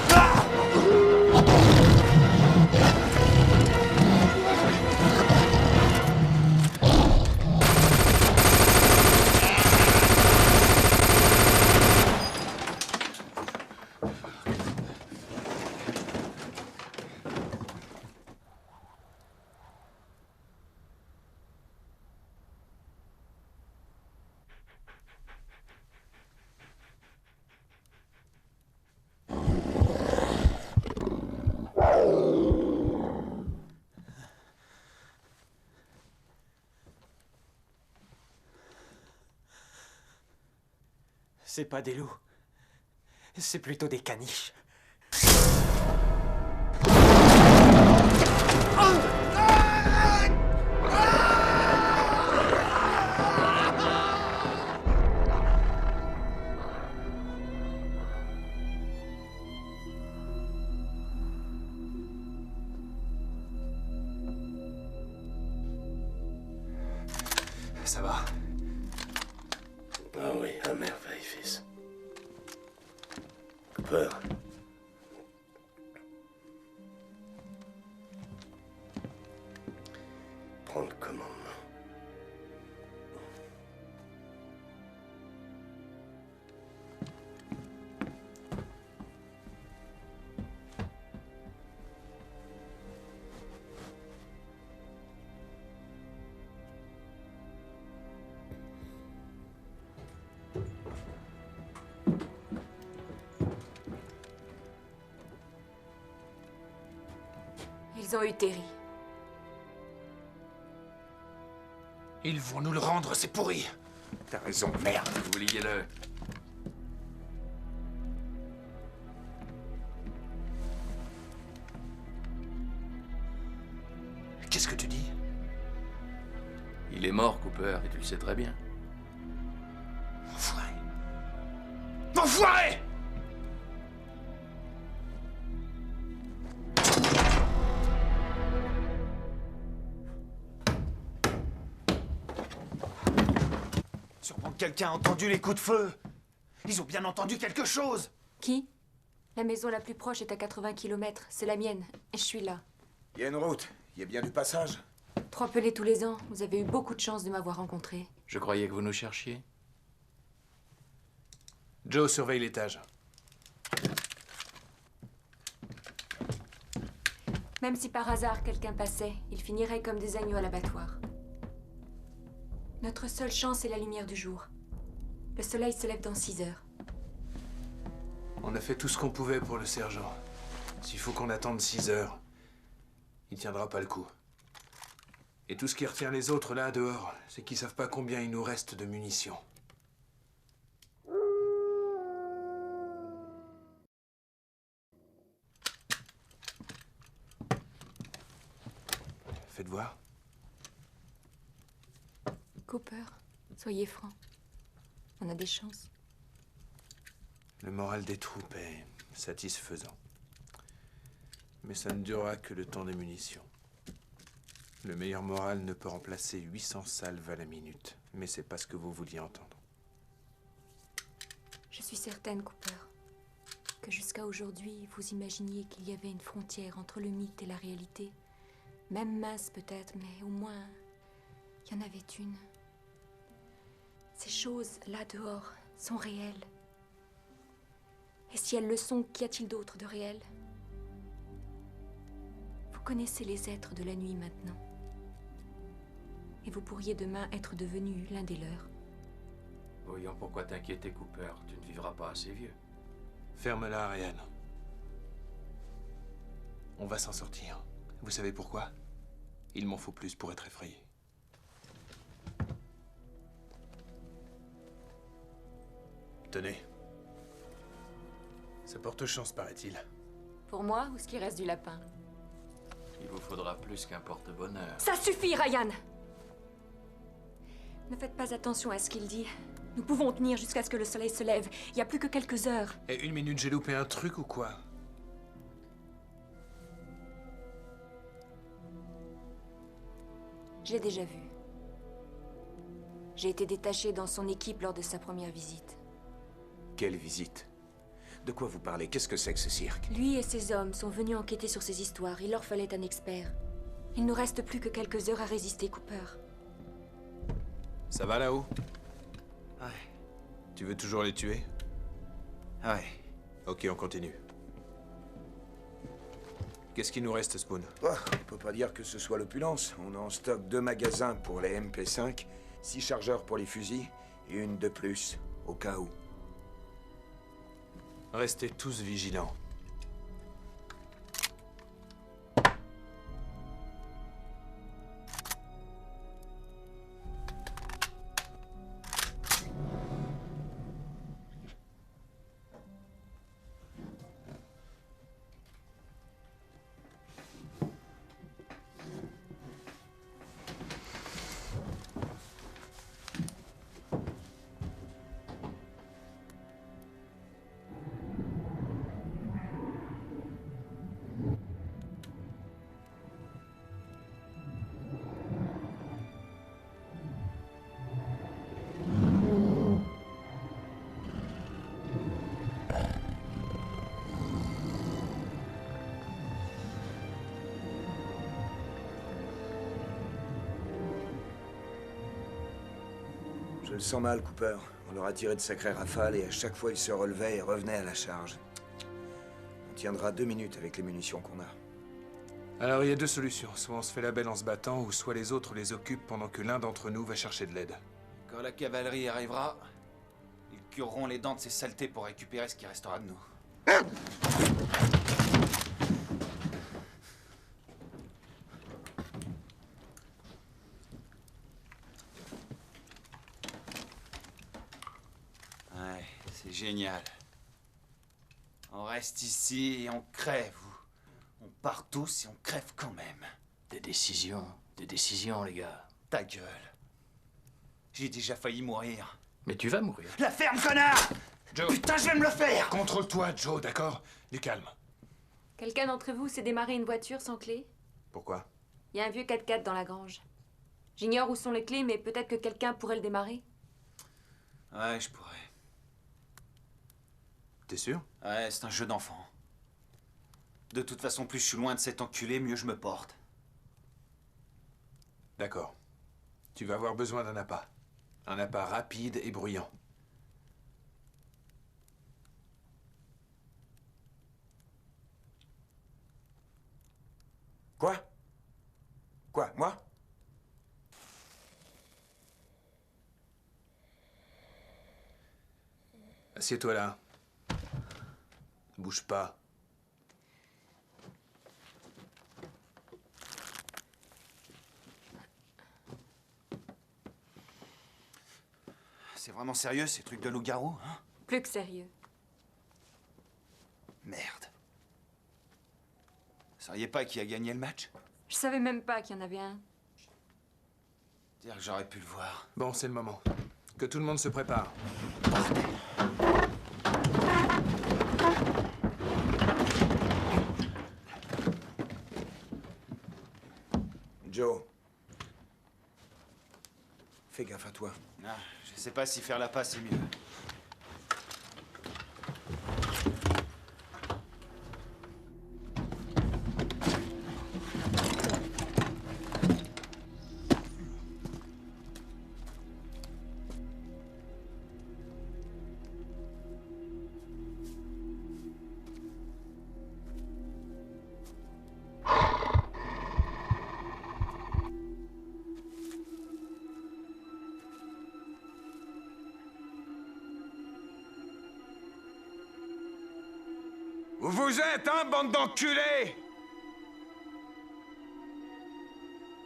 C'est pas des loups. C'est plutôt des caniches. Ça va? Ah oui, à merveille, fils. Cooper. Prends le commandement. Ils ont eu Terry. Ils vont nous le rendre, c'est pourri. T'as raison, merde. Oubliez-le. Qu'est-ce que tu dis? Il est mort, Cooper, et tu le sais très bien. Enfoiré! Enfoiré! Sûrement que quelqu'un a entendu les coups de feu. Ils ont bien entendu quelque chose. Qui? La maison la plus proche est à 80 km. C'est la mienne. Et je suis là. Il y a une route. Il y a bien du passage. 3 pelés tous les ans. Vous avez eu beaucoup de chance de m'avoir rencontré. Je croyais que vous nous cherchiez. Joe surveille l'étage. Même si par hasard quelqu'un passait, ils finiraient comme des agneaux à l'abattoir. Notre seule chance est la lumière du jour. Le soleil se lève dans 6 heures. On a fait tout ce qu'on pouvait pour le sergent. S'il faut qu'on attende 6 heures, il tiendra pas le coup. Et tout ce qui retient les autres là dehors, c'est qu'ils savent pas combien il nous reste de munitions. Faites voir. Cooper, soyez franc. On a des chances. Le moral des troupes est satisfaisant. Mais ça ne durera que le temps des munitions. Le meilleur moral ne peut remplacer 800 salves à la minute. Mais c'est pas ce que vous vouliez entendre. Je suis certaine, Cooper, que jusqu'à aujourd'hui, vous imaginiez qu'il y avait une frontière entre le mythe et la réalité. Même mince peut-être, mais au moins, il y en avait une. Ces choses, là dehors, sont réelles. Et si elles le sont, qu'y a-t-il d'autre de réel? Vous connaissez les êtres de la nuit maintenant. Et vous pourriez demain être devenu l'un des leurs. Voyons pourquoi t'inquiéter, Cooper. Tu ne vivras pas assez vieux. Ferme-la, Ariane. On va s'en sortir. Vous savez pourquoi? Il m'en faut plus pour être effrayé. Tenez. Ça porte chance, paraît-il. Pour moi, ou ce qui reste du lapin? Il vous faudra plus qu'un porte-bonheur. Ça suffit, Ryan! Ne faites pas attention à ce qu'il dit. Nous pouvons tenir jusqu'à ce que le soleil se lève. Il n'y a plus que quelques heures. Et 1 minute, j'ai loupé un truc ou quoi? Je l'ai déjà vu. J'ai été détachée dans son équipe lors de sa première visite. Quelle visite? De quoi vous parlez? Qu'est-ce que c'est que ce cirque? Lui et ses hommes sont venus enquêter sur ces histoires. Il leur fallait un expert. Il ne reste plus que quelques heures à résister, Cooper. Ça va là-haut? Ouais. Tu veux toujours les tuer? Ouais. Ok, on continue. Qu'est-ce qu'il nous reste, Spoon? Oh, on peut pas dire que ce soit l'opulence. On a en stock 2 magasins pour les MP5, 6 chargeurs pour les fusils, et une de plus, au cas où. Restez tous vigilants. Je le sens mal, Cooper. On leur a tiré de sacrées rafales et à chaque fois ils se relevaient et revenaient à la charge. On tiendra 2 minutes avec les munitions qu'on a. Alors il y a 2 solutions. Soit on se fait la belle en se battant, ou soit les autres les occupent pendant que l'un d'entre nous va chercher de l'aide. Quand la cavalerie arrivera, ils cureront les dents de ces saletés pour récupérer ce qui restera de nous. Ouais, c'est génial. On reste ici et on crève. On part tous et on crève quand même. Des décisions, les gars. Ta gueule. J'ai déjà failli mourir. Mais tu vas mourir. La ferme, connard! Joe. Putain, je vais me le faire! Contrôle-toi, Joe, d'accord? Du calme. Quelqu'un d'entre vous sait démarrer une voiture sans clé? Pourquoi? Il y a un vieux 4x4 dans la grange. J'ignore où sont les clés, mais peut-être que quelqu'un pourrait le démarrer. Ouais, je pourrais. T'es sûr? Ouais, c'est un jeu d'enfant. De toute façon, plus je suis loin de cet enculé, mieux je me porte. D'accord. Tu vas avoir besoin d'un appât. Un appât rapide et bruyant. Quoi? Quoi, moi? Assieds-toi là. Bouge pas. C'est vraiment sérieux, ces trucs de loup-garou, hein? Plus que sérieux. Merde. Vous saviez pas qui a gagné le match? Je savais même pas qu'il y en avait un. Dire que j'aurais pu le voir. Bon, c'est le moment. Que tout le monde se prépare. Joe. Fais gaffe à toi. Ah, je sais pas si faire la passe est mieux. Où vous êtes, hein, bande d'enculés?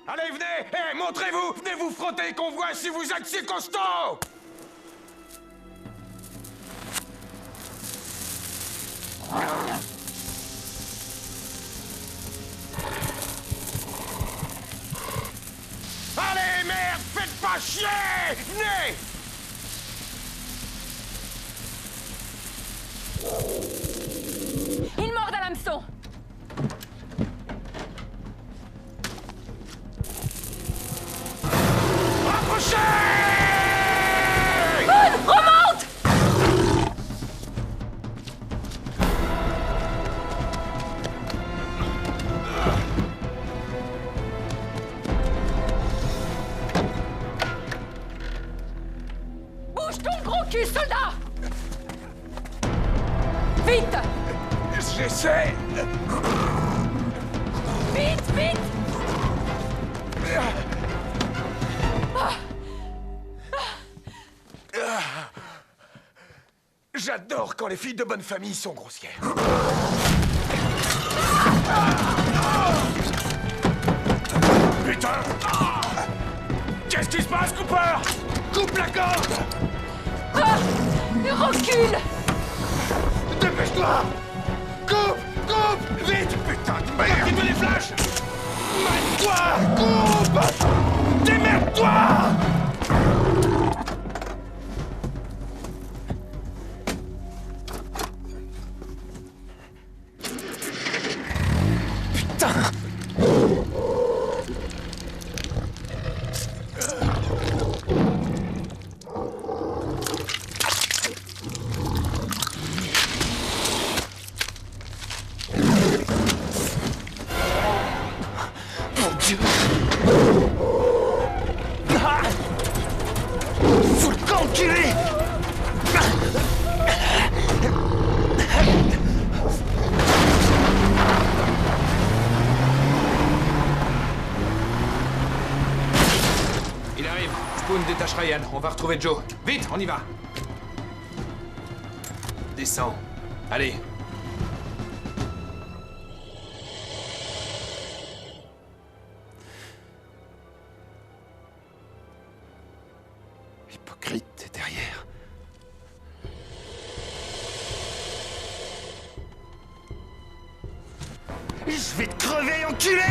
Allez, venez! Hé, montrez-vous! Venez vous frotter qu'on voit si vous êtes si costaud! Allez, merde! Faites pas chier! Venez! Il mord à l'hameçon! Remonte! Bouge ton gros cul, soldat! Vite! J'essaie! Vite, vite! J'adore quand les filles de bonne famille sont grossières. Putain! Qu'est-ce qui se passe, Cooper? Coupe la corde! Recule! Dépêche-toi! Coupe! Coupe! Vite! Putain de merde! Active les flashs! Mate-toi! Coupe! Démerde-toi! Putain! Mon Dieu! Ah! Fous le l'étage, Ryan. On va retrouver Joe. Vite, on y va. Descends. Allez. L'hypocrite est derrière. Je vais te crever, enculé!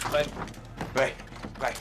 Prêt? Ouais, prêt.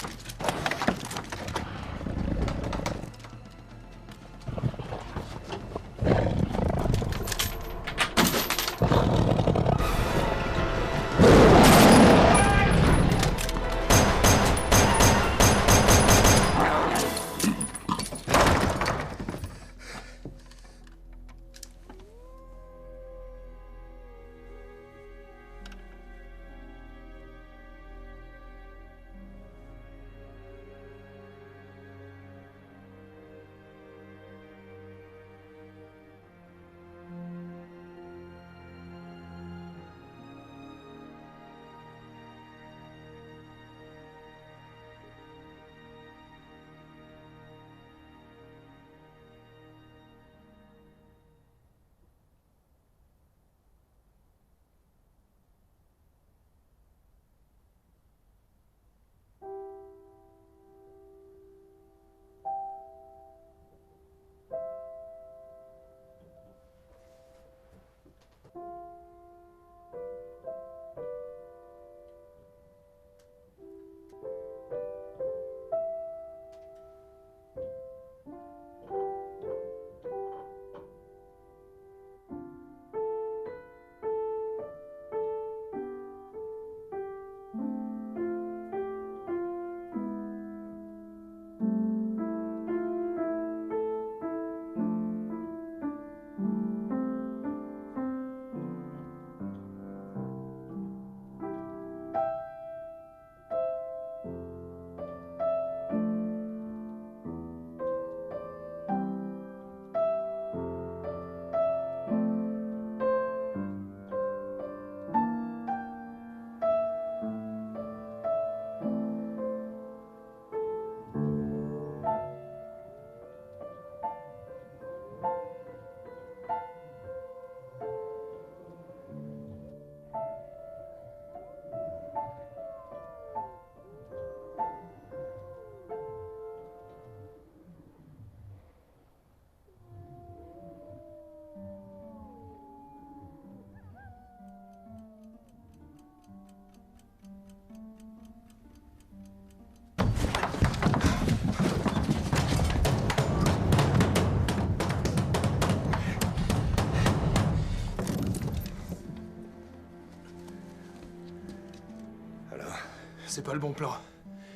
C'est pas le bon plan.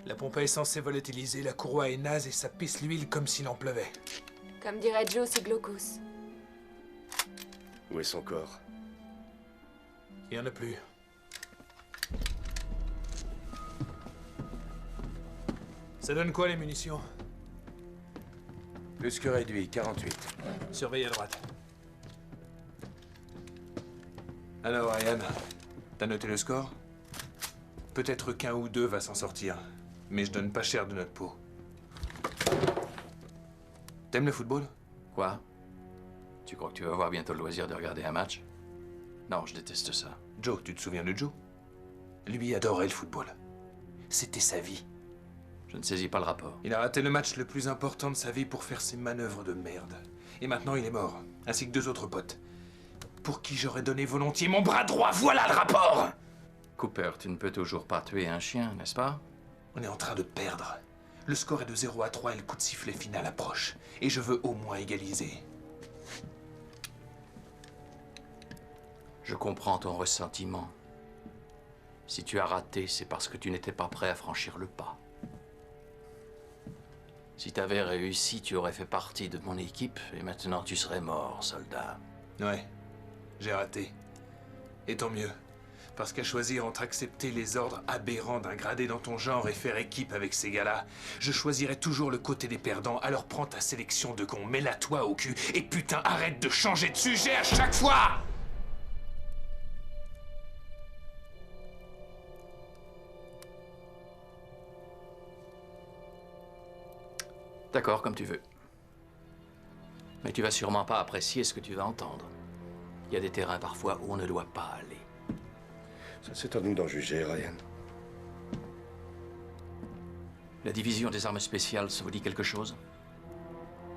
La pompe à essence est volatilisée, la courroie est naze et ça pisse l'huile comme s'il en pleuvait. Comme dirait Joe, c'est glaucos. Où est son corps? Il y en a plus. Ça donne quoi les munitions? Plus que réduit, 48. Surveille à droite. Alors Ryan, t'as noté le score? Peut-être qu'un ou deux va s'en sortir, mais je donne pas cher de notre peau. T'aimes le football? Quoi? Tu crois que tu vas avoir bientôt le loisir de regarder un match? Non, je déteste ça. Joe, tu te souviens de Joe? Lui adorait le football. C'était sa vie. Je ne saisis pas le rapport. Il a raté le match le plus important de sa vie pour faire ses manœuvres de merde. Et maintenant il est mort, ainsi que deux autres potes. Pour qui j'aurais donné volontiers mon bras droit, voilà le rapport! Cooper, tu ne peux toujours pas tuer un chien, n'est-ce pas? On est en train de perdre. Le score est de 0-3 et le coup de sifflet final approche. Et je veux au moins égaliser. Je comprends ton ressentiment. Si tu as raté, c'est parce que tu n'étais pas prêt à franchir le pas. Si tu avais réussi, tu aurais fait partie de mon équipe et maintenant tu serais mort, soldat. Ouais, j'ai raté. Et tant mieux. Parce qu'à choisir entre accepter les ordres aberrants d'un gradé dans ton genre et faire équipe avec ces gars-là, je choisirais toujours le côté des perdants, alors prends ta sélection de cons, mets-la toi au cul, et putain, arrête de changer de sujet à chaque fois! D'accord, comme tu veux. Mais tu vas sûrement pas apprécier ce que tu vas entendre. Il y a des terrains parfois où on ne doit pas aller. Ça, c'est à nous d'en juger, Ryan. La division des armes spéciales, ça vous dit quelque chose?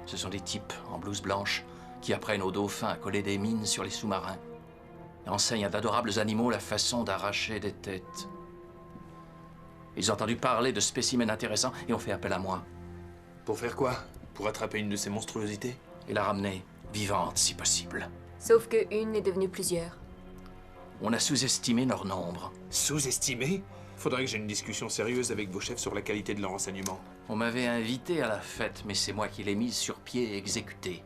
Ce sont des types en blouse blanche qui apprennent aux dauphins à coller des mines sur les sous-marins et enseignent à d'adorables animaux la façon d'arracher des têtes. Ils ont entendu parler de spécimens intéressants et ont fait appel à moi. Pour faire quoi? Pour attraper une de ces monstruosités? Et la ramener vivante, si possible. Sauf que une est devenue plusieurs. On a sous-estimé leur nombre. Sous-estimé? Faudrait que j'ai une discussion sérieuse avec vos chefs sur la qualité de leur renseignement. On m'avait invité à la fête, mais c'est moi qui l'ai mise sur pied et exécutée.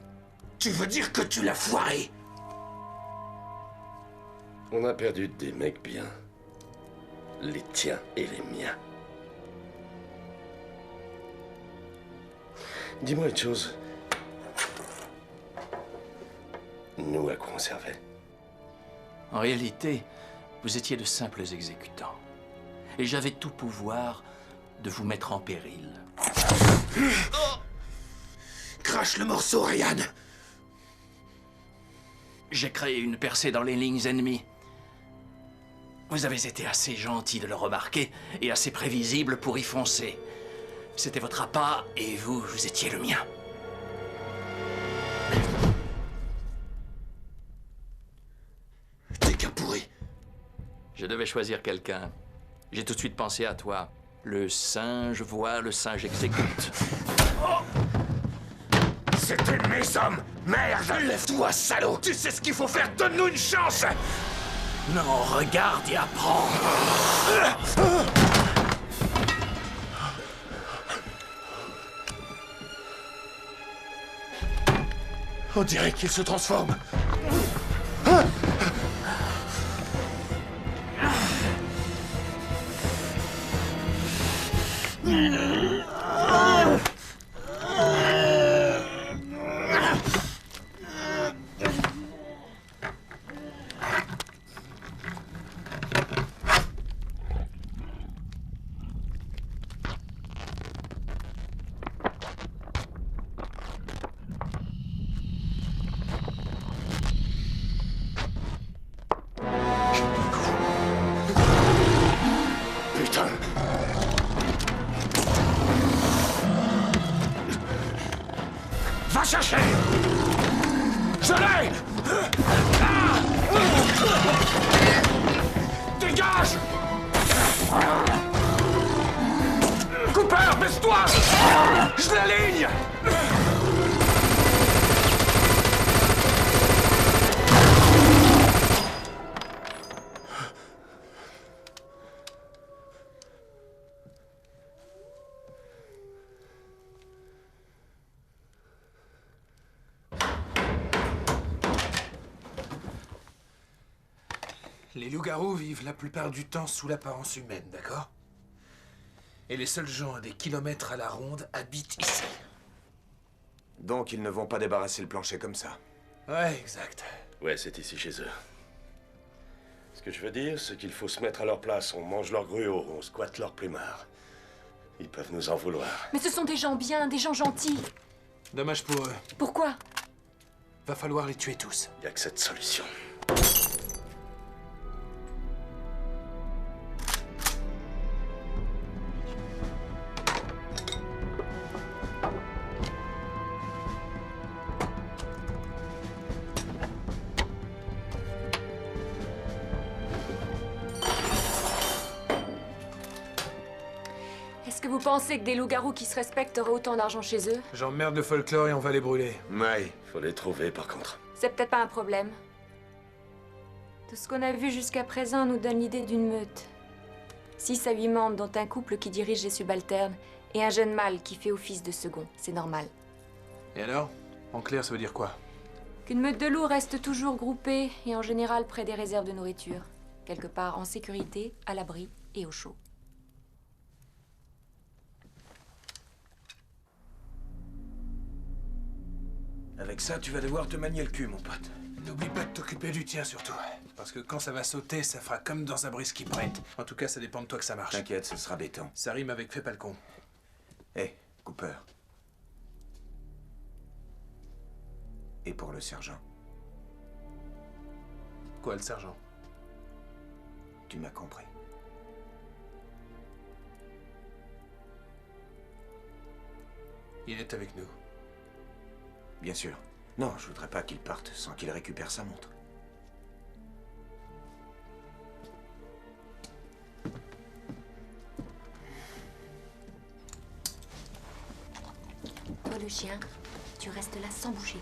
Tu veux dire que tu l'as foiré? On a perdu des mecs bien. Les tiens et les miens. Dis-moi une chose. Nous, à quoi on servait? En réalité, vous étiez de simples exécutants. Et j'avais tout pouvoir de vous mettre en péril. Crache le morceau, Ryan! J'ai créé une percée dans les lignes ennemies. Vous avez été assez gentil de le remarquer et assez prévisible pour y foncer. C'était votre appât et vous étiez le mien. T'es qu'un pourri. Je devais choisir quelqu'un. J'ai tout de suite pensé à toi. Le singe voit, le singe exécute. C'était mes hommes! Merde! Lève-toi, salaud! Tu sais ce qu'il faut faire! Donne-nous une chance! Non, regarde et apprends. On dirait qu'il se transforme. Putain! Va chercher! Je l'ai! Dégage! Cooper, baisse-toi! Je l'aligne! Les loups-garous vivent la plupart du temps sous l'apparence humaine, d'accord? Et les seuls gens à des kilomètres à la ronde habitent ici. Donc ils ne vont pas débarrasser le plancher comme ça. Ouais, exact. Ouais, c'est ici chez eux. Ce que je veux dire, c'est qu'il faut se mettre à leur place. On mange leurs gruaux, on squatte leurs plumards. Ils peuvent nous en vouloir. Mais ce sont des gens bien, des gens gentils. Dommage pour eux. Pourquoi? Va falloir les tuer tous. Il n'y a que cette solution. Est-ce que vous pensez que des loups-garous qui se respectent auraient autant d'argent chez eux? J'emmerde le folklore et on va les brûler. Ouais. Faut les trouver, par contre. C'est peut-être pas un problème. Tout ce qu'on a vu jusqu'à présent nous donne l'idée d'une meute. 6 à 8 membres, dont un couple qui dirige les subalternes et un jeune mâle qui fait office de second. C'est normal. Et alors? En clair, ça veut dire quoi? Qu'une meute de loups reste toujours groupée et en général près des réserves de nourriture. quelque part en sécurité, à l'abri et au chaud. Avec ça, tu vas devoir te manier le cul, mon pote. N'oublie pas de t'occuper du tien, surtout. Parce que quand ça va sauter, ça fera comme dans un brisky print. En tout cas, ça dépend de toi que ça marche. T'inquiète, ce sera béton. Ça rime avec fais pas le con. Hé, Cooper. Et pour le sergent? Quoi, le sergent? Tu m'as compris. Il est avec nous. Bien sûr. Non, je voudrais pas qu'il parte sans qu'il récupère sa montre. Toi, le chien, tu restes là sans bouger.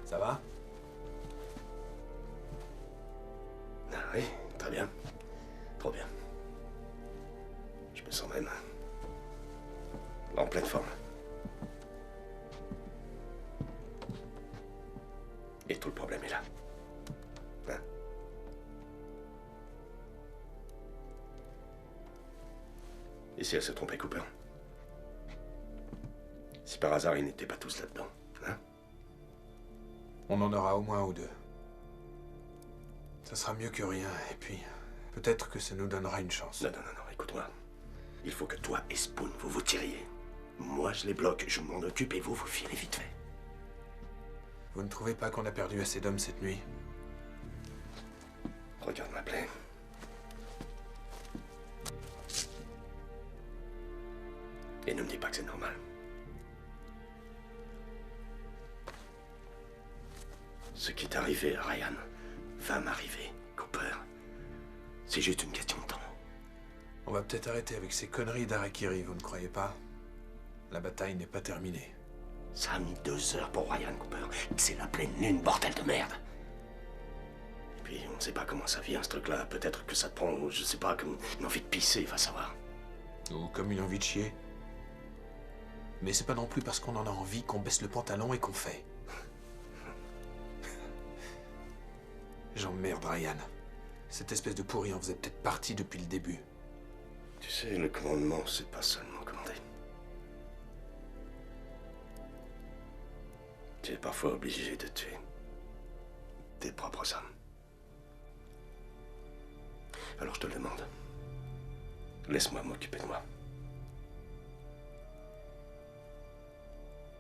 Ça va? Ah oui, très bien. Trop bien. Je me sens même en pleine forme. Et tout le problème est là. Hein? Et si elle se trompait, Cooper? Si par hasard ils n'étaient pas tous là-dedans, hein? On en aura au moins un ou deux. Ça sera mieux que rien, et puis peut-être que ça nous donnera une chance. Non, écoute-moi. Il faut que toi et Spoon, vous vous tiriez. Moi, je les bloque, je m'en occupe et vous filez vite fait. Vous ne trouvez pas qu'on a perdu assez d'hommes cette nuit? Regarde ma plaie. Et ne me dis pas que c'est normal. Ce qui est arrivé à Ryan va m'arriver, Cooper. C'est juste une question de temps. On va peut-être arrêter avec ces conneries d'Harakiri, vous ne croyez pas? La bataille n'est pas terminée. Ça a mis 2 heures pour Ryan, Cooper. C'est la pleine lune, bordel de merde. Et puis, on ne sait pas comment ça vient, ce truc-là. Peut-être que ça te prend, je sais pas, comme une envie de pisser, va savoir. Ou comme une envie de chier. Mais c'est pas non plus parce qu'on en a envie qu'on baisse le pantalon et qu'on fait. J'emmerde Ryan. Cette espèce de pourri en faisait peut-être partie depuis le début. Tu sais, le commandement, c'est pas seulement commander. Tu es parfois obligé de tuer tes propres hommes. Alors je te le demande. Laisse-moi m'occuper de moi.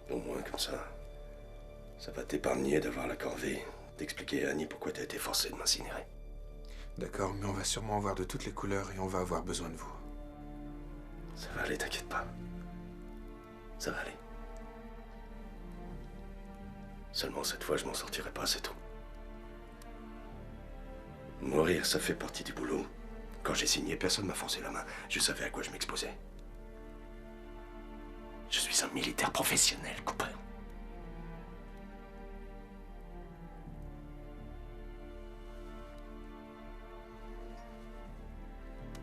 Au moins comme ça va t'épargner d'avoir la corvée, d'expliquer à Annie pourquoi t'as été forcé de m'incinérer. D'accord, mais on va sûrement en voir de toutes les couleurs et on va avoir besoin de vous. Ça va aller, t'inquiète pas. Ça va aller. Seulement cette fois, je m'en sortirai pas, c'est tout. Mourir, ça fait partie du boulot. Quand j'ai signé, personne m'a forcé la main. Je savais à quoi je m'exposais. Je suis un militaire professionnel, Cooper.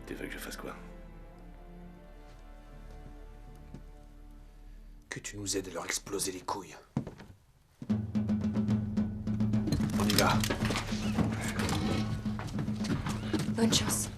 Tu veux que je fasse quoi? Que tu nous aides à leur exploser les couilles. On y va. Bonne chance.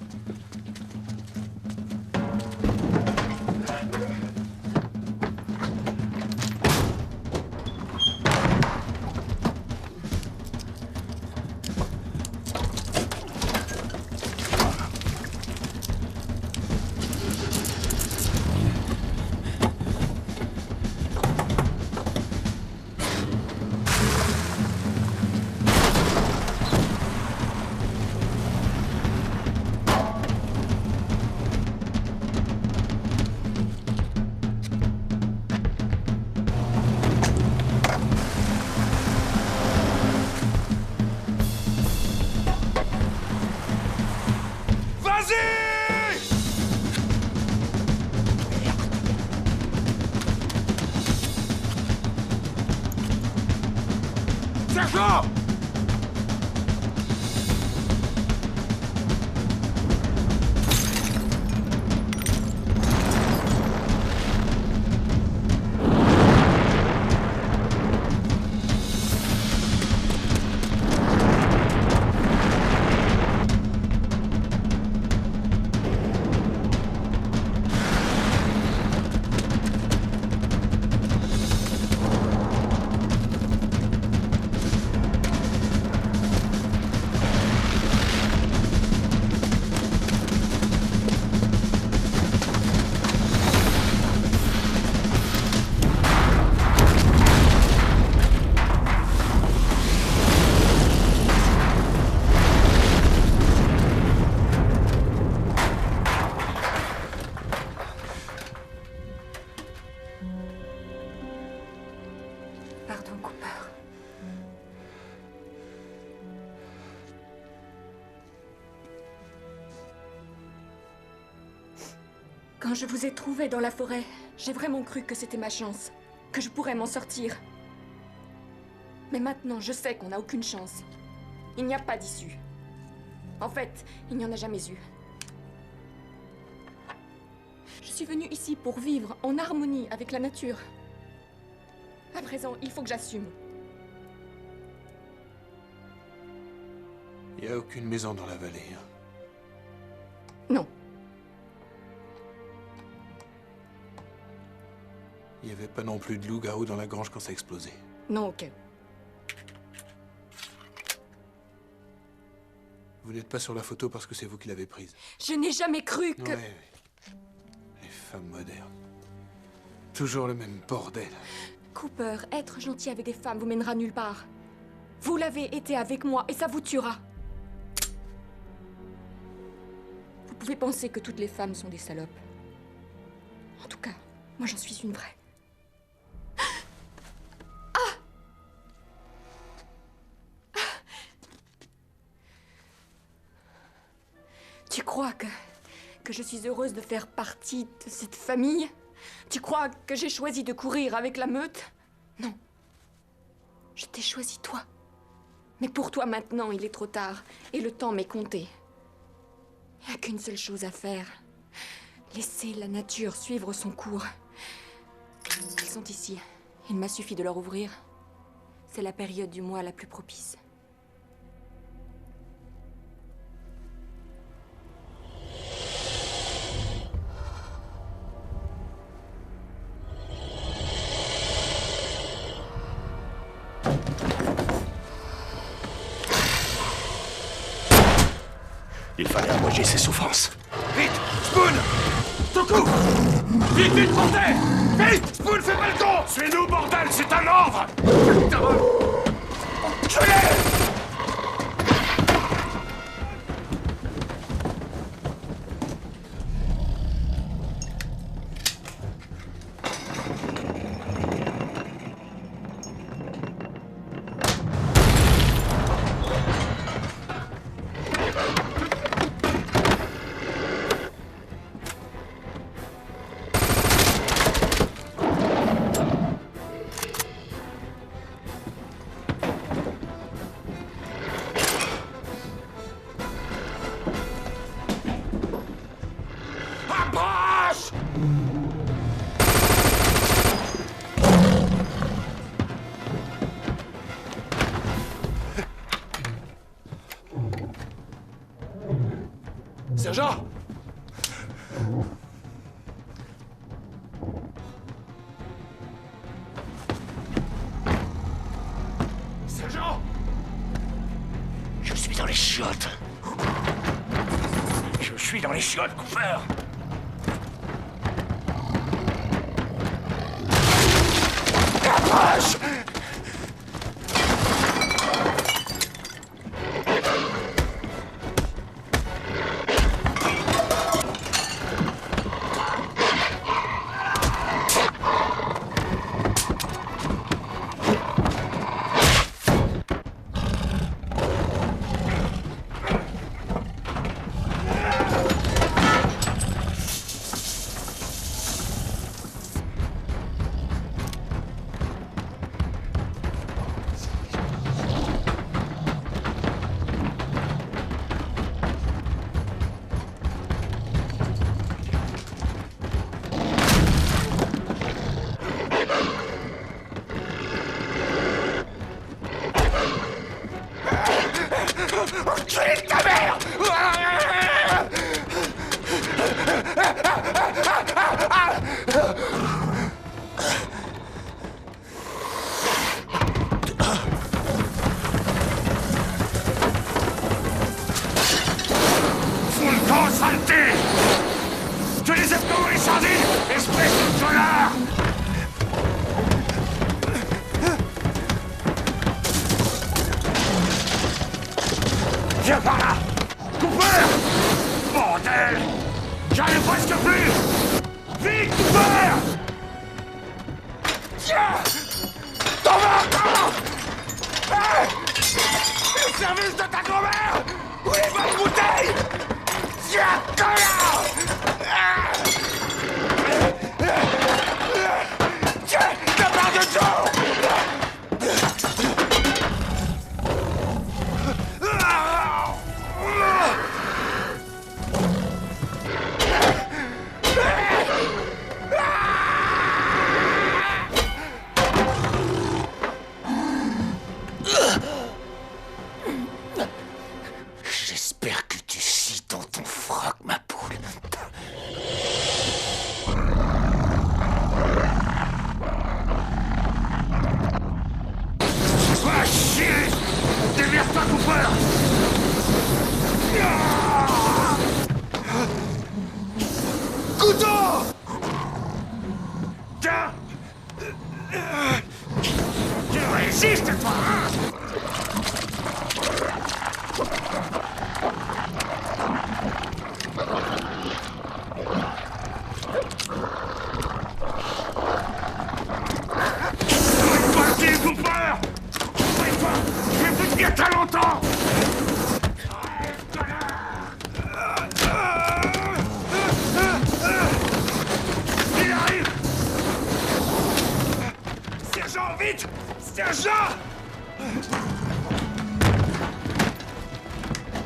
Quand je vous ai trouvé dans la forêt, j'ai vraiment cru que c'était ma chance, que je pourrais m'en sortir. Mais maintenant, je sais qu'on n'a aucune chance. Il n'y a pas d'issue. En fait, il n'y en a jamais eu. Je suis venue ici pour vivre en harmonie avec la nature. À présent, il faut que j'assume. Il n'y a aucune maison dans la vallée. Hein. Non. Il n'y avait pas non plus de loup-garou dans la grange quand ça a explosé. Non, ok. Vous n'êtes pas sur la photo parce que c'est vous qui l'avez prise. Je n'ai jamais cru que... Ouais. Les femmes modernes. Toujours le même bordel. Cooper, être gentil avec des femmes vous mènera nulle part. Vous l'avez été avec moi et ça vous tuera. Vous pouvez penser que toutes les femmes sont des salopes. En tout cas, moi j'en suis une vraie. Tu crois que je suis heureuse de faire partie de cette famille? Tu crois que j'ai choisi de courir avec la meute? Non. Je t'ai choisi toi. Mais pour toi maintenant, il est trop tard et le temps m'est compté. Il n'y a qu'une seule chose à faire. Laisser la nature suivre son cours. Ils sont ici. Il m'a suffi de leur ouvrir. C'est la période du mois la plus propice. Il fallait abréger ses souffrances. Vite, Spoon! Toku! Vite, vite, montez! Vite! Spoon, fais pas le con! Suis-nous, bordel, c'est un ordre! Je l'ai! Sergent! Sergent! Je suis dans les chiottes. Je suis dans les chiottes, Cooper. Approche! Enculé de ta mère! Fous le camp, saleté! Tu les as comme les sardines, espèce de connard! Viens par là! Cooper! Bordel! J'arrive presque plus! Vite, Cooper! Tiens! T'en vas encore! Hey! Le service de ta grand-mère! Où les bonnes bouteilles! Tiens, connard! Ah! Tiens! Tu résistes, toi, hein? Parti, Cooper! Toi, j'ai plus de bien très longtemps! Il arrive! Sergent, vite! Sergent!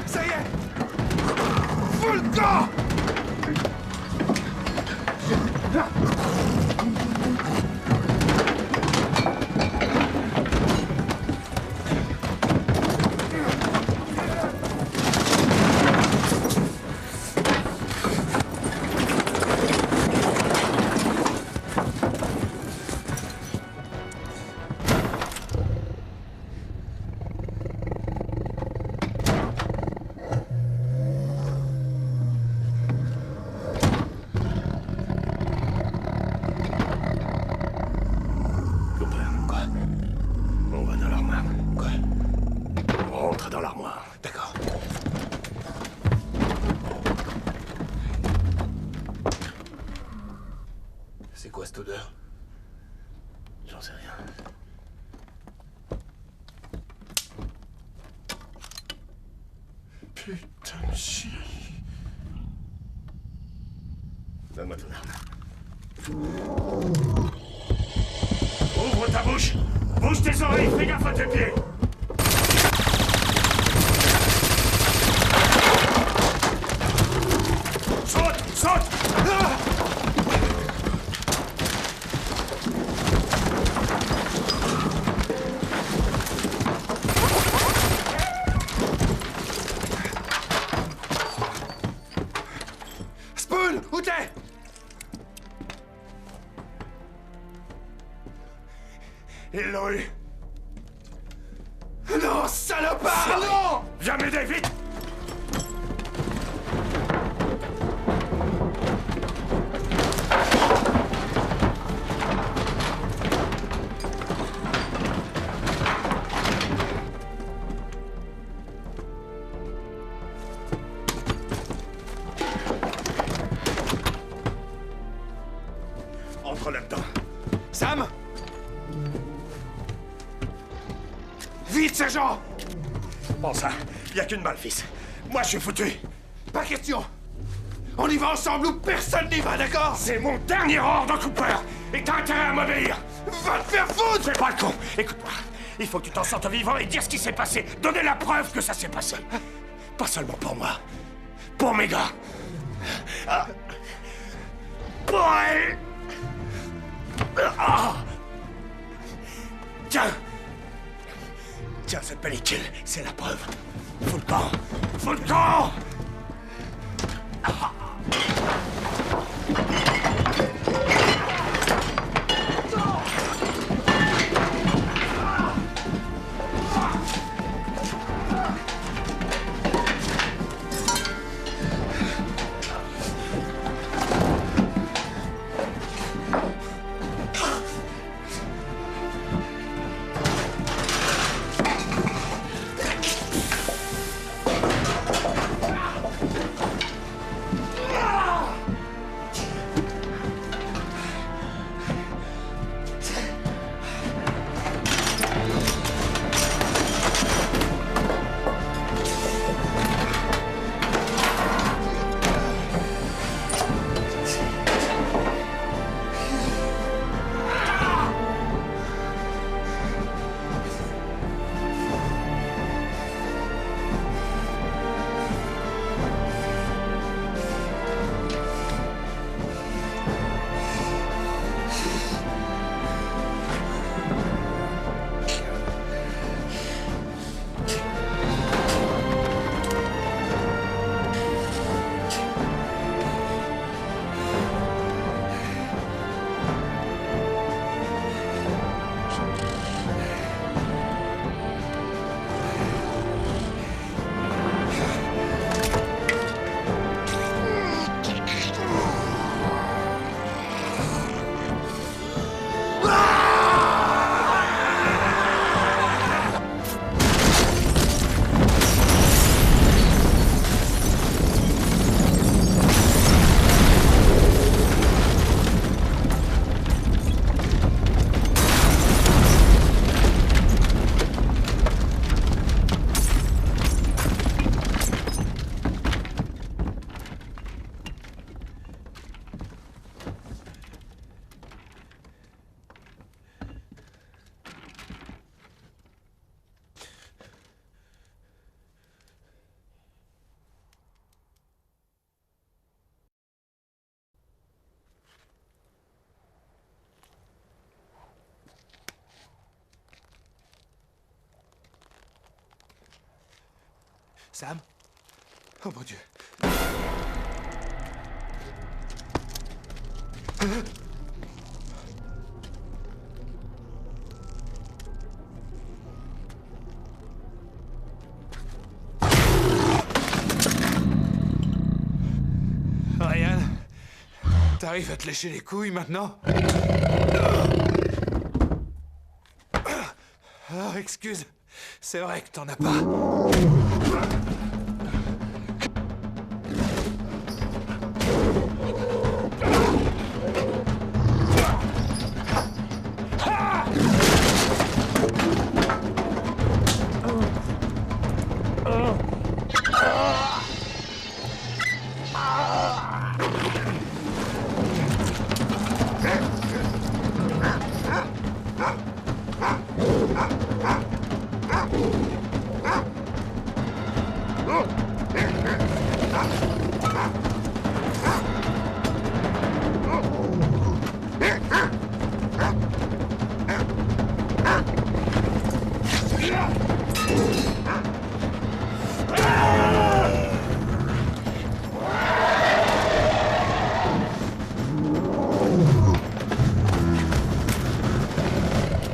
Ça y est! Fous le camp! On va dans l'armoire. Quoi? On rentre dans l'armoire. D'accord. C'est quoi cette odeur? J'en sais rien. Putain de chien. Donne-moi ton arme. Ouvre ta bouche! Bouge tes oreilles, fais gaffe à tes pieds! Saute! Saute! Ah! Spoon! Où t'es? Ils l'ont eu. Non, salopard! Non! Viens m'aider, vite! Entre là-dedans. Sam! Vite, sergent! Bon, ça, y a qu'une balle, fils. Moi, je suis foutu. Pas question. On y va ensemble ou personne n'y va, d'accord? C'est mon dernier ordre, Cooper. Et t'as intérêt à m'obéir. Va te faire foutre! Fais pas le con. Écoute-moi. Il faut que tu t'en sortes vivant et dire ce qui s'est passé. Donner la preuve que ça s'est passé. Pas seulement pour moi. Pour mes gars. Ah. Pour elle. Ah. Tiens. Tiens, cette pellicule, c'est la preuve. Fous le camp! Fous le camp! Sam? Oh mon Dieu. Ryan, t'arrives à te lécher les couilles maintenant? Ah, excuse, c'est vrai que t'en as pas.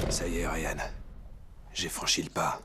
Ça y est, Ryan. J'ai franchi le pas.